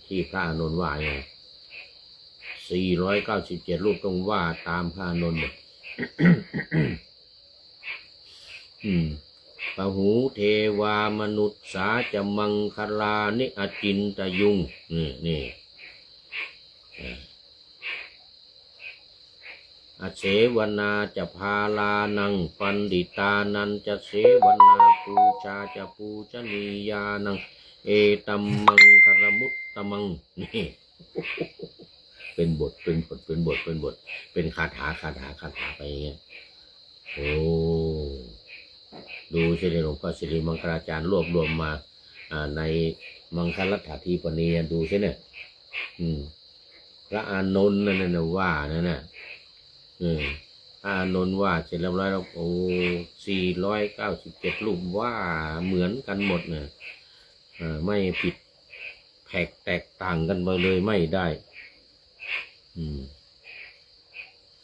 A: ที่พระอานนท์ว่าไง497รูปต้องว่าตามพระอานนท์ปหูเทวามนุษย์สาจะมังคลานิอจินตยุงนี่อเสวนาจะพาลานังปันดิตานันจะเสวนาปูชาจะปูชนียานังเอตัมมังคารมุตตมังนี่เป็นบทเป็นคาถาไปอย่างเงี้ยโอ้ดูสิหลวงพ่อสิริมังคลาจารย์รวบรวมมาในมังคลัตถทีปณีดูสิเนี่ยพระอานนท์นั่นน่ะว่านั่นน่ะพระอานนท์ว่าเสร็จเรียบร้อยแล้วโอ้497รูปว่าเหมือนกันหมดเนี่ยไม่ผิดแผกแตกต่างกันไปเลยไม่ได้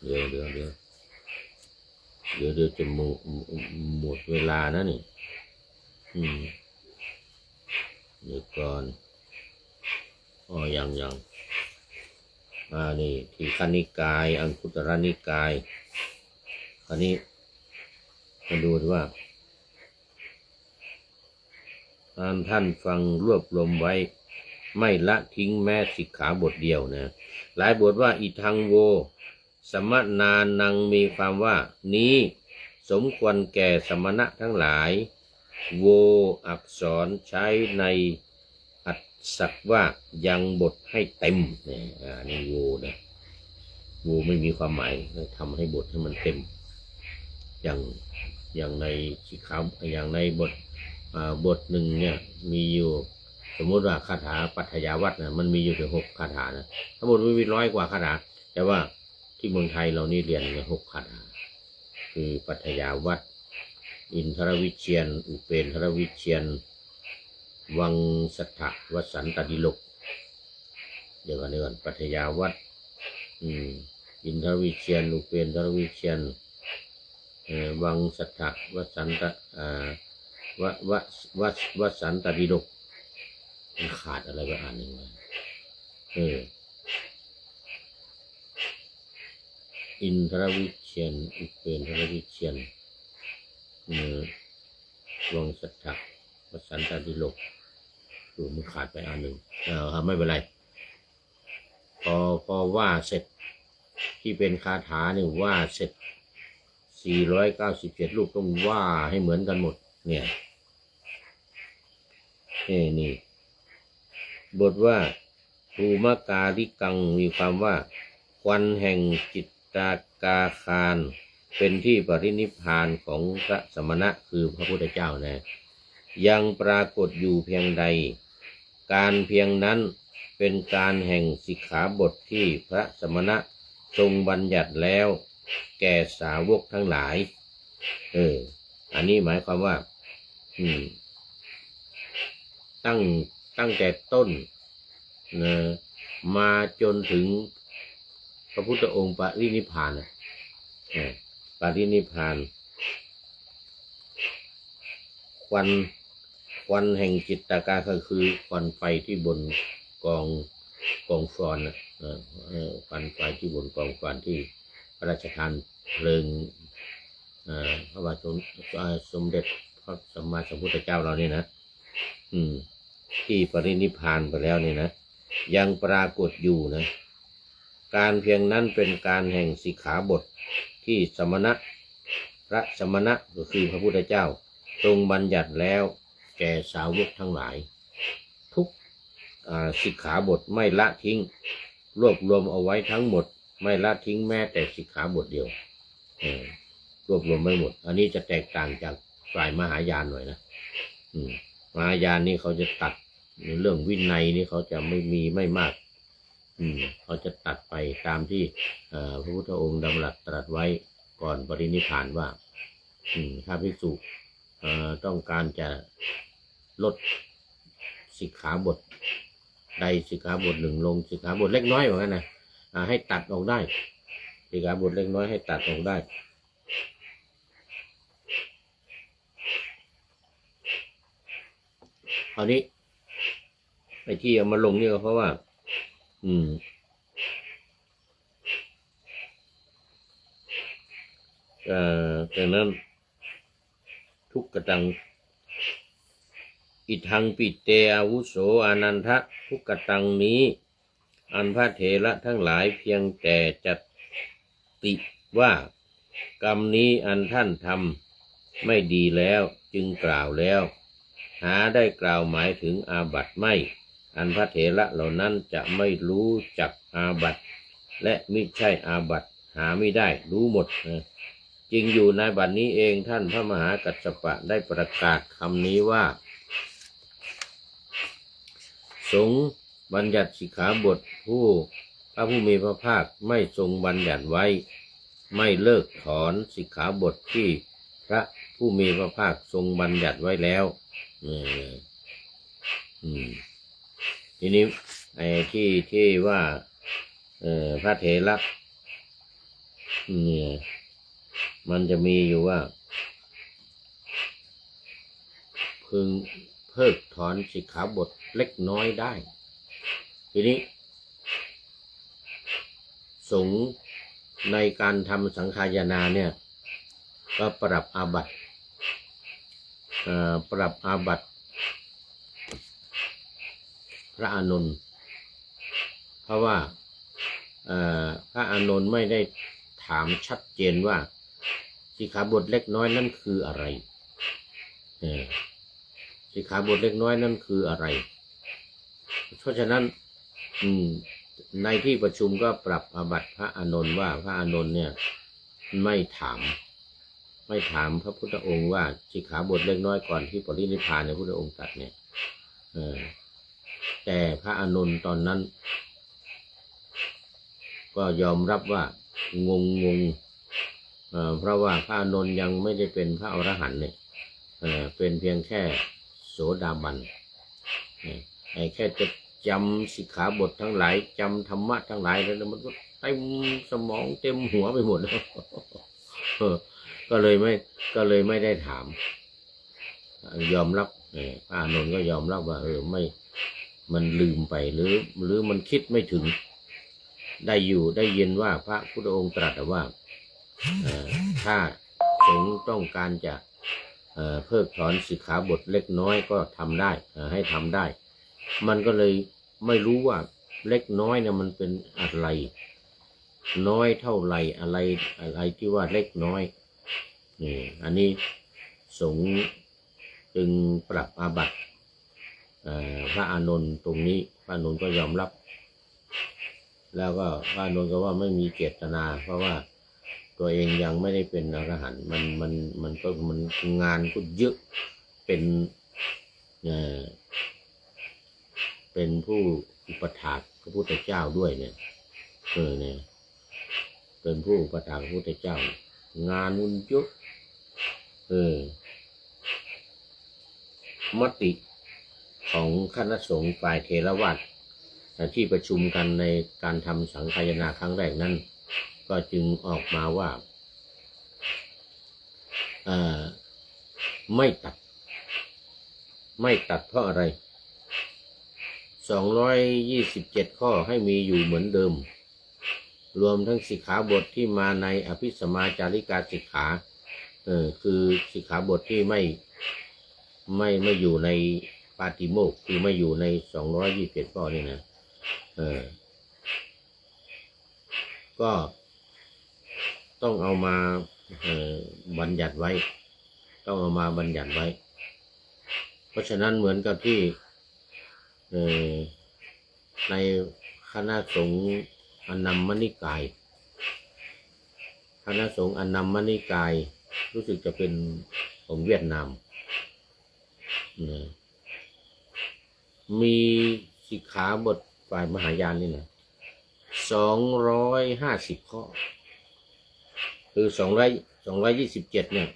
A: เดี๋ยวจะหมดเวลานะนี่เดี๋ยวก่อนยังนี่ที่คณิกายอังคุตรนิกายคราวนี้มาดูว่าท่านฟังรวบรวมไว้ไม่ละทิ้งแม้สิกขาบทเดียวนะหลายบทว่าอิทังโวสมนานังมีความว่านี้สมควรแก่สมณะทั้งหลายโวอักษรใช้ในอัตสักว่ายังบทให้เต็มนี่โวนะโวไม่มีความหมายทำให้บทให้มันเต็มอย่างในสิกขาอย่างในบทหนึ่งเนี่ยมีอยู่สมมติว่าคาถาปัทยาวัตรนะมันมีอยู่ถึง6 คาถานะทั้งหมดมี100 กว่าคาถาแต่ว่าที่เมืองไทยเรานี่เรียนเนี่ย6 คาถาคือปัทยาวัตรอินทรวิเชียนอุเปนทรวิเชียนวังสัทธวสันตดิลกเดี๋ยวก่อนปัทยาวัตรอินทรวิเชียนอุเปนทรวิเชียนวังสัทธวสันตวสันตดิลกมันขาดอะไรก็อ่านหนึ่งมาอินทรวิเชียนอุเปนทรวิเชียนวังสัทธวสันตดิลกมันขาดไปอันหนึ่งไม่เป็นไรพอว่าเสร็จที่เป็นคาถาเนี่ยว่าเสร็จ497รูปต้องว่าให้เหมือนกันหมดเนี่ยนี่บทว่าภูมกาลิกังมีความว่าควันแห่งจิตตากาคารเป็นที่ปรินิพพานของพระสมณะคือพระพุทธเจ้านะยังปรากฏอยู่เพียงใดการเพียงนั้นเป็นการแห่งสิกขาบทที่พระสมณะทรงบัญญัติแล้วแก่สาวกทั้งหลายอันนี้หมายความว่าตั้งแต่ต้นมาจนถึงพระพุทธองค์ปรินิพพานปรินิพพานควันแห่งจิตตากาก็คือควันไฟที่บนกองฟอนควันไฟที่บนกองฟอนที่พระราชทานเพลิงพระบาทสมเด็จพระสัมมาสัมพุทธเจ้าเรานี่นะที่ปรินิพพานไปแล้วนี่นะยังปรากฏอยู่นะการเพียงนั้นเป็นการแห่งสิกขาบทที่พระสมณะก็คือพระพุทธเจ้า ทรงบัญญัติแล้วแก่สาวกทั้งหลายทุกสิกขาบทไม่ละทิ้งรวบรวมเอาไว้ทั้งหมดไม่ละทิ้งแม้แต่สิกขาบทเดียวรวบรวมไม่หมดอันนี้จะแตกต่างจากฝ่ายมหายานหน่อยนะมหายานนี่เขาจะตัดเรื่องวินัยนี่เขาจะไม่มากเขาจะตัดไปตามที่พระพุทธองค์ดำรัสตรัสไว้ก่อนปรินิพพานว่าถ้าภิกษุต้องการจะลดสิกขาบทใดสิกขาบทหนึ่งลงสิกขาบทเล็กน้อยเหมือนกันนะให้ตัดออกได้สิกขาบทเล็กน้อยให้ตัดออกได้คราวนี้ไอ้ที่เอามาลงนี่ก็เพราะว่าดังนั้นทุกกตังอิทังปิเตอาวุโสอานันทะทุกกตังนี้อันพระเถระทั้งหลายเพียงแต่จัดติว่ากรรมนี้อันท่านทำไม่ดีแล้วจึงกล่าวแล้วหาได้กล่าวหมายถึงอาบัติไม่อันพระเถระเหล่านั้นจะไม่รู้จักอาบัติและมิใช่อาบัติหาไม่ได้รู้หมดจริงอยู่ในบัดนี้เองท่านพระมหากัสสปะได้ประกาศคำนี้ว่าสงฆ์บัญญัติสิกขาบทพระผู้มีพระภาคไม่ทรงบัญญัติไว้ไม่เลิกถอนสิกขาบทที่พระผู้มีพระภาคทรงบัญญัติไว้แล้วทีนี้ไอ้ที่ว่าพระเถระมันจะมีอยู่ว่าพึงเพิกถอนสิกขาบทเล็กน้อยได้ทีนี้สงฆ์ในการทำสังฆายนาเนี่ยก็ปรับอาบัติพระอานนท์เพราะว่าพระอานนท์ไม่ได้ถามชัดเจนว่าสิกขาบทเล็กน้อยนั่นคืออะไรสิกขาบทเล็กน้อยนั่นคืออะไรเพราะฉะนั้นในที่ประชุมก็ปรับอาบัติพระอานนท์ว่าพระอานนท์เนี่ยไม่ถามพระพุทธองค์ว่าสิกขาบทเล็กน้อยก่อนที่ปรินิพพานในพระพุทธองค์ตรัสเนี่ยแต่พระอานนท์ตอนนั้นก็ยอมรับว่างงเพราะว่าพระอานนท์ยังไม่ได้เป็นพระอรหันต์เนี่ยเป็นเพียงแค่โสดาบันแค่จะจำสิกขาบททั้งหลายจำธรรมะทั้งหลายแล้วมันก็เต็มสมองเต็มหัวไปหมดแล้วก็เลยไม่ได้ถามยอมรับพระอานนท์ก็ยอมรับว่าไม่มันลืมไปหรือมันคิดไม่ถึงได้ยินว่าพระพุทธองค์ตรัสว่าถ้าสงฆ์ต้องการจะเพิกถอนสิกขาบทเล็กน้อยก็ทำได้ให้ทำได้มันก็เลยไม่รู้ว่าเล็กน้อยเนี่ยมันเป็นอะไรน้อยเท่าไหร่อะไรที่ว่าเล็กน้อยนี่อันนี้สงฆ์จึงปรับอาบัติพระอานนท์ตรงนี้พระอานนท์ก็ยอมรับแล้วก็พระอานนท์ก็ว่าไม่มีเจตนาเพราะว่าตัวเองยังไม่ได้เป็นอรหันต์มันก็งานก็เยอะเป็นผู้อุปถากพระพุทธเจ้าด้วยเนี่ยเนี่ยเป็นผู้อุปถากพระพุทธเจ้างานมันเยอะมติของคณะสงฆ์ฝ่ายเถรวาทที่ประชุมกันในการทำสังฆายนาครั้งแรกนั้นก็จึงออกมาว่าไม่ตัดเพราะอะไร227ข้อให้มีอยู่เหมือนเดิมรวมทั้งสิกขาบทที่มาในอภิสมาจาริกาสิกขาคือสิกขาบทที่ไม่อยู่ในปาติโมกข์คือไม่อยู่ใน227ข้อนี่นะก็ต้องเอามาบัญญัติไว้ ต้องเอามาบัญญัติไว้ เพราะฉะนั้นเหมือนกับที่ในคณะสงฆ์อันนัมมนิกายคณะสงฆ์อันนัมมนิกายรู้สึกจะเป็นของเวียดนามมีสิกขาบทฝ่ายมหายานนี่นะ250 ข้อคือ227เนี่ย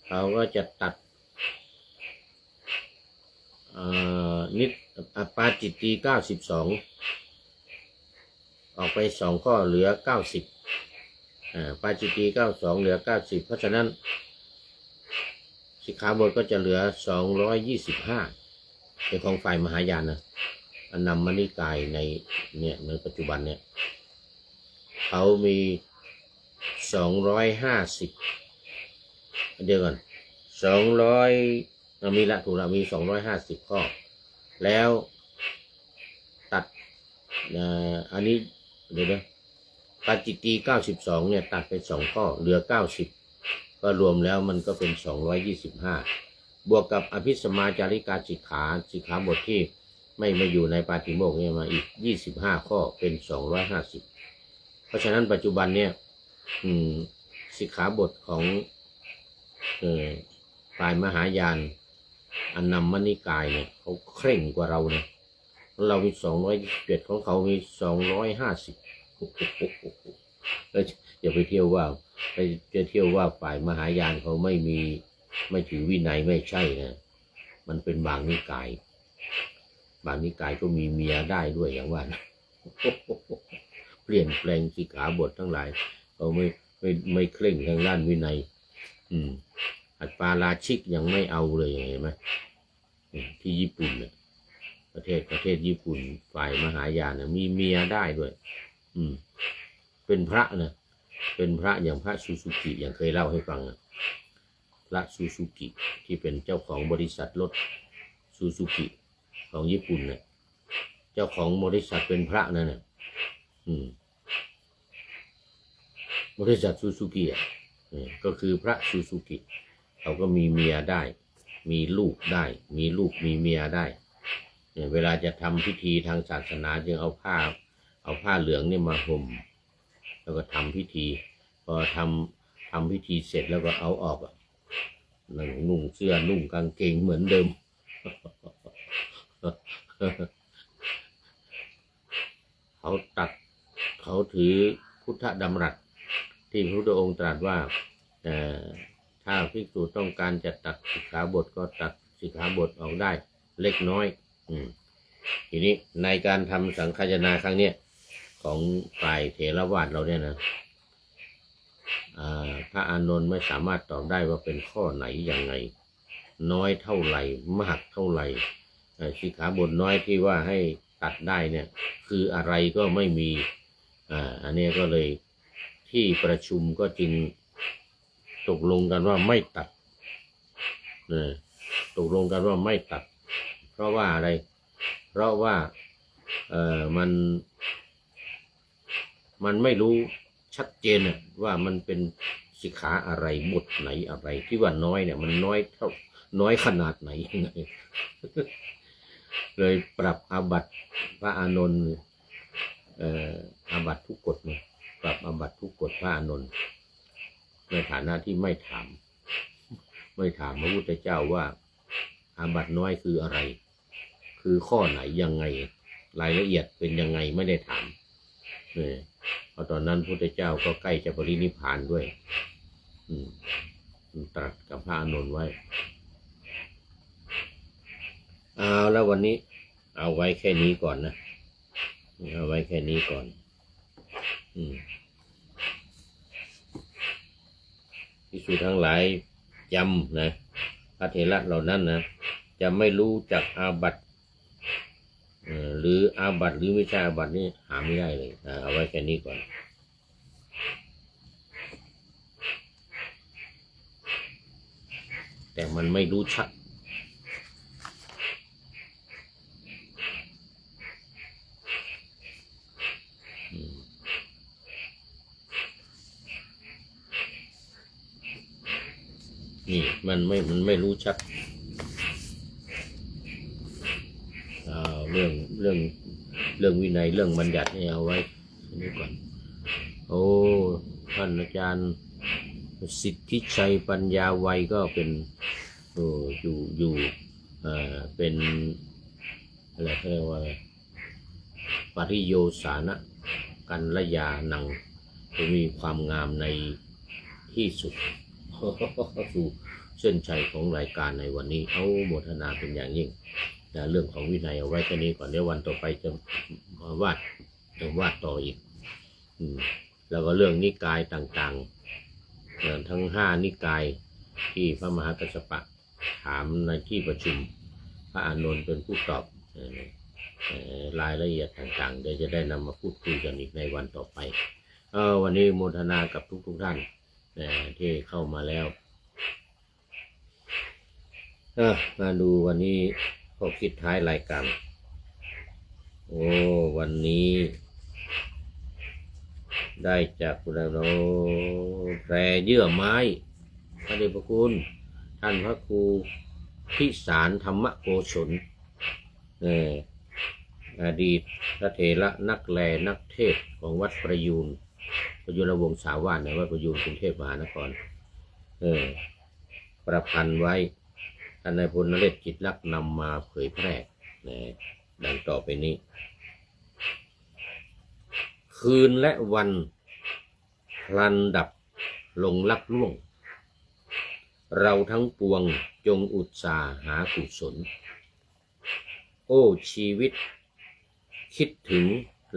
A: เขาก็จะตัดนิดปาจิตตี92ออกไป2 ข้อเหลือ90ปาจิตตี92เหลือ90เพราะฉะนั้นสิกขาบทก็จะเหลือ225เป็นของฝ่ายมหายานนะอันนัมมนิกายในปัจจุบันเนี่ยเขามี250เดียวกัน200มีละถูกละมี250 ข้อแล้วตัดอันนี้เดี๋ยวนะปาจิตตี92เนี่ยตัดไป2 ข้อเหลือ90ก็รวมแล้วมันก็เป็น225บวกกับอภิสมาจาริกาสิกขาบทที่ไม่อยู่ในปาติโมกข์เนี่ยมาอีก25 ข้อเป็น250เพราะฉะนั้นปัจจุบันเนี่ยสิกขาบทของฝ่ายมหายานอันนัมมนิกายเนี่ยเขาเคร่งกว่าเราเนี่ยเรามี227ของเขามี250แล้วอย่าไปเที่ยวว่าฝ่ายมหายานเขาไม่ถือวินัยไม่ใช่นะมันเป็นบางนิกายก็มีเมียได้ด้วยอย่างว่านะเปลี่ยนแปลงสิกขาบททั้งหลายเขาไม่เคร่งทางด้านวินัยอัตปาราชิกยังไม่เอาเลยเห็นไหมที่ญี่ปุ่นเนี่ยประเทศญี่ปุ่นฝ่ายมหายานเนี่ยมีเมียได้ด้วยเป็นพระนะเป็นพระอย่างพระซูซูกิอย่างเคยเล่าให้ฟังนะพระซูซูกิที่เป็นเจ้าของบริษัทรถซูซูกิของญี่ปุ่นเนี่ยเจ้าของบริษัทเป็นพระนั่นน่ะบริษัทซูซูกิก็คือพระซูซูกิเขาก็มีเมียได้มีลูกได้มีเมียได้เวลาจะทำพิธีทางศาสนาจึงเอาผ้าเหลืองเนี่ยมาห่มแล้วก็ทำพิธีพอทำพิธีเสร็จแล้วก็เอาออกนุ่งเสื้อนุ่งกางเกงเหมือนเดิม เขาถือพุทธดำรัสที่พระพุทธองค์ตรัสว่าถ้าภิกษุต้องการจะตัดสิกขาบทก็ตัดสิกขาบทออกได้เล็กน้อยทีนี้ในการทำสังฆายนาครั้งนี้ของฝ่ายเถรวาทเราเนี่ยนะพระอานนท์ไม่สามารถตอบได้ว่าเป็นข้อไหนยังไงน้อยเท่าไหร่มากเท่าไหร่สิกขาบทน้อยที่ว่าให้ตัดได้เนี่ยคืออะไรก็ไม่มีอันนี้ก็เลยที่ประชุมก็จึงตกลงกันว่าไม่ตัดตกลงกันว่าไม่ตัดเพราะว่าอะไรเพราะว่ามันไม่รู้ชัดเจนว่ามันเป็นสิกขาอะไรบทไหนอะไรที่ว่าน้อยเนี่ยมันน้อยขนาดไหนยังไงเลยปรับอาบัติพระอานนท์อาบัติทุกกฎเนี่ยปรับอาบัติทุกกฎพระอานนท์ในฐานะที่ไม่ถามพระพุทธเจ้าว่าอาบัติน้อยคืออะไรคือข้อไหนยังไงรายละเอียดเป็นยังไงไม่ได้ถามเพราะตอนนั้นพระพุทธเจ้าก็ใกล้จะปรินิพพานด้วยตรัสกับพระอานนท์ไว้เอาแล้ววันนี้เอาไว้แค่นี้ก่อนนะเอาไว้แค่นี้ก่อนภิกษุทั้งหลายจำนะพระเถระเหล่านั้นนะจะไม่รู้จักอาบัติหรืออาบัติหรือวิชาอาบัตินี่หาไม่ได้เลยเอาไว้แค่นี้ก่อนแต่มันไม่รู้ชัด นี่มันไม่รู้ชัดเรื่องวินัยเรื่องบัญญัติให้เอาไว้นี่ก่อนโอ้ท่านอาจารย์สิทธิชัยปัญญาไวยก็เป็นอยู่เป็นอะไรเขาเรียกว่าปริโยสานะกันระยานังจะมีความงามในที่สุดสู่เส้นชัยของรายการในวันนี้เอาโมทนาเป็นอย่างยิ่งนะเรื่องของวินัยเอาไว้แค่นี้ก่อนเดี๋ยววันต่อไปจะวาดต่ออีกแล้วก็เรื่องนิกายต่างๆทั้ง5นิกายที่พระมหากัสสปะถามในที่ประชุมพระอานนท์เป็นผู้ตอบรายละเอียดต่างๆเดี๋ยวจะได้นำมาพูดคุยกันอีกในวันต่อไปวันนี้โมทนากับทุกท่านที่เข้ามาแล้วมาดูวันนี้ข้อคิดท้ายรายการวันนี้ได้จากคุณเราแพรเยื่อไม้พระเดชพระคุณท่านพระครูพิสารธรรมโกศลอดีตพระเถระนักแลนักเทศของวัดประยูรวงศาวาสวัดประยูรกรุงเทพมหานครประพันธ์ไว้ท่านนายพลนเรศจิตลักษณ์นำมาเผยแพร่ดังต่อไปนี้คืนและวันพลันดับลงลับล่วงเราทั้งปวงจงอุตสาหากุศลโอ้ชีวิตคิดถึง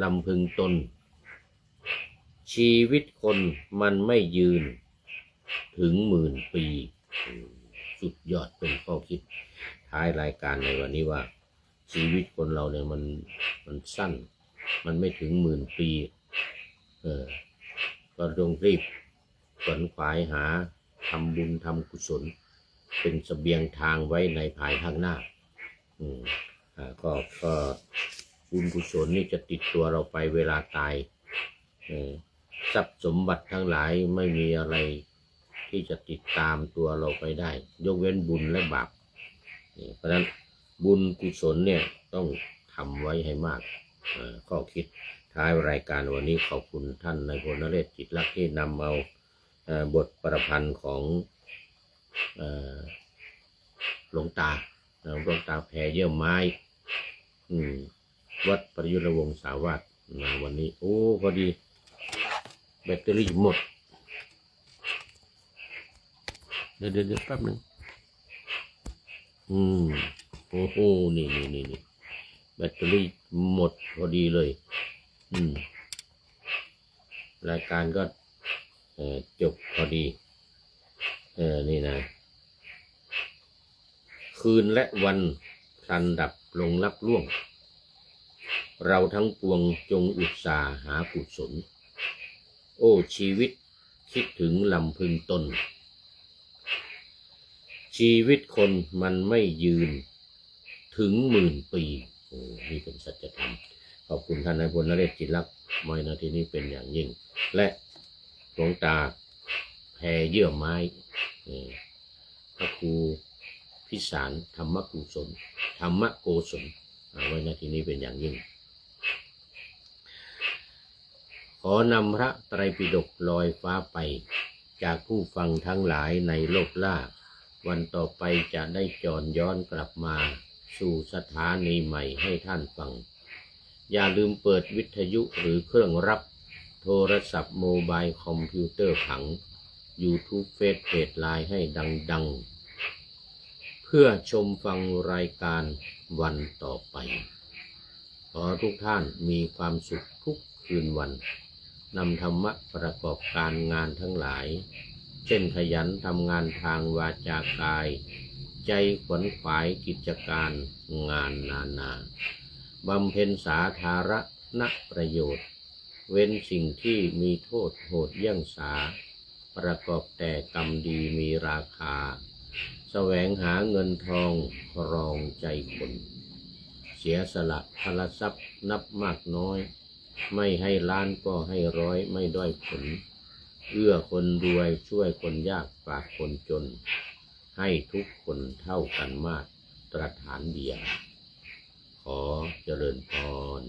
A: ลำพึงตนชีวิตคนมันไม่ยืนถึง10,000 ปีสุดยอดเป็นข้อคิดท้ายรายการในวันนี้ว่าชีวิตคนเราเนี่ยมันสั้นมันไม่ถึง10,000 ปีก็ต้องรีบขวนขวายหาทำบุญทำกุศลเป็นเสบียงทางไว้ในภายภาคหน้าก็บุญกุศลนี่จะติดตัวเราไปเวลาตายทรัพย์สมบัติทั้งหลายไม่มีอะไรที่จะติดตามตัวเราไปได้ยกเว้นบุญและบาปเพราะฉะนั้นบุญกุศลเนี่ยต้องทำไว้ให้มากข้อคิดท้ายรายการวันนี้ขอบคุณท่านนายพลนเรศจิตลักษณ์ที่นำเอาบทประพันธ์ของหลวงตาแพรเยื่อไม้วัดประยุรวงศาวาสวันนี้พอดีแบตเตอรี่หมดเดี๋ยวแป๊บนึงนี่แบตเตอรี่หมดพอดีเลยรายการก็จบพอดีนี่นะคืนและวันพลันดับลงลับล่วงเราทั้งปวงจงอุตสาหากุศลโอ้ชีวิตคิดถึงลำพึงตนชีวิตคนมันไม่ยืนถึง10,000 ปีนี่เป็นสัจธรรมขอบคุณท่านนายพลนเรศจิตลักษณ์มาณที่นี้เป็นอย่างยิ่งและหลวงตาแพรเยื่อไม้พระครูพิสารธรรมโกศลไว้ณที่นี้เป็นอย่างยิ่งขอนำพระไตรปิฎกลอยฟ้าไปจากผู้ฟังทั้งหลายในโลกล่าวันต่อไปจะได้จรย้อนกลับมาสู่สถานีใหม่ให้ท่านฟังอย่าลืมเปิดวิทยุหรือเครื่องรับโทรศัพท์โมบายคอมพิวเตอร์ผัง YouTube เฟซเพจไลน์ให้ดังๆเพื่อชมฟังรายการวันต่อไปขอทุกท่านมีความสุขทุกคืนวันนำธรรมะประกอบการงานทั้งหลายเช่นขยันทำงานทางวาจากายใจขวนขวายกิจการงานนานาบำเพ็ญสาธารณประโยชน์เว้นสิ่งที่มีโทษโหดเยี่ยงสาประกอบแต่กรรมดีมีราคาแสวงหาเงินทองครองใจคนเสียสละพลทรัพย์นับมากน้อยไม่ให้ล้านก็ให้ร้อยไม่ด้อยผลเอื้อคนรวยช่วยคนยากฝากคนจน ให้ทุกคนเท่ากันมาตรฐานเดียวขอเจริญพร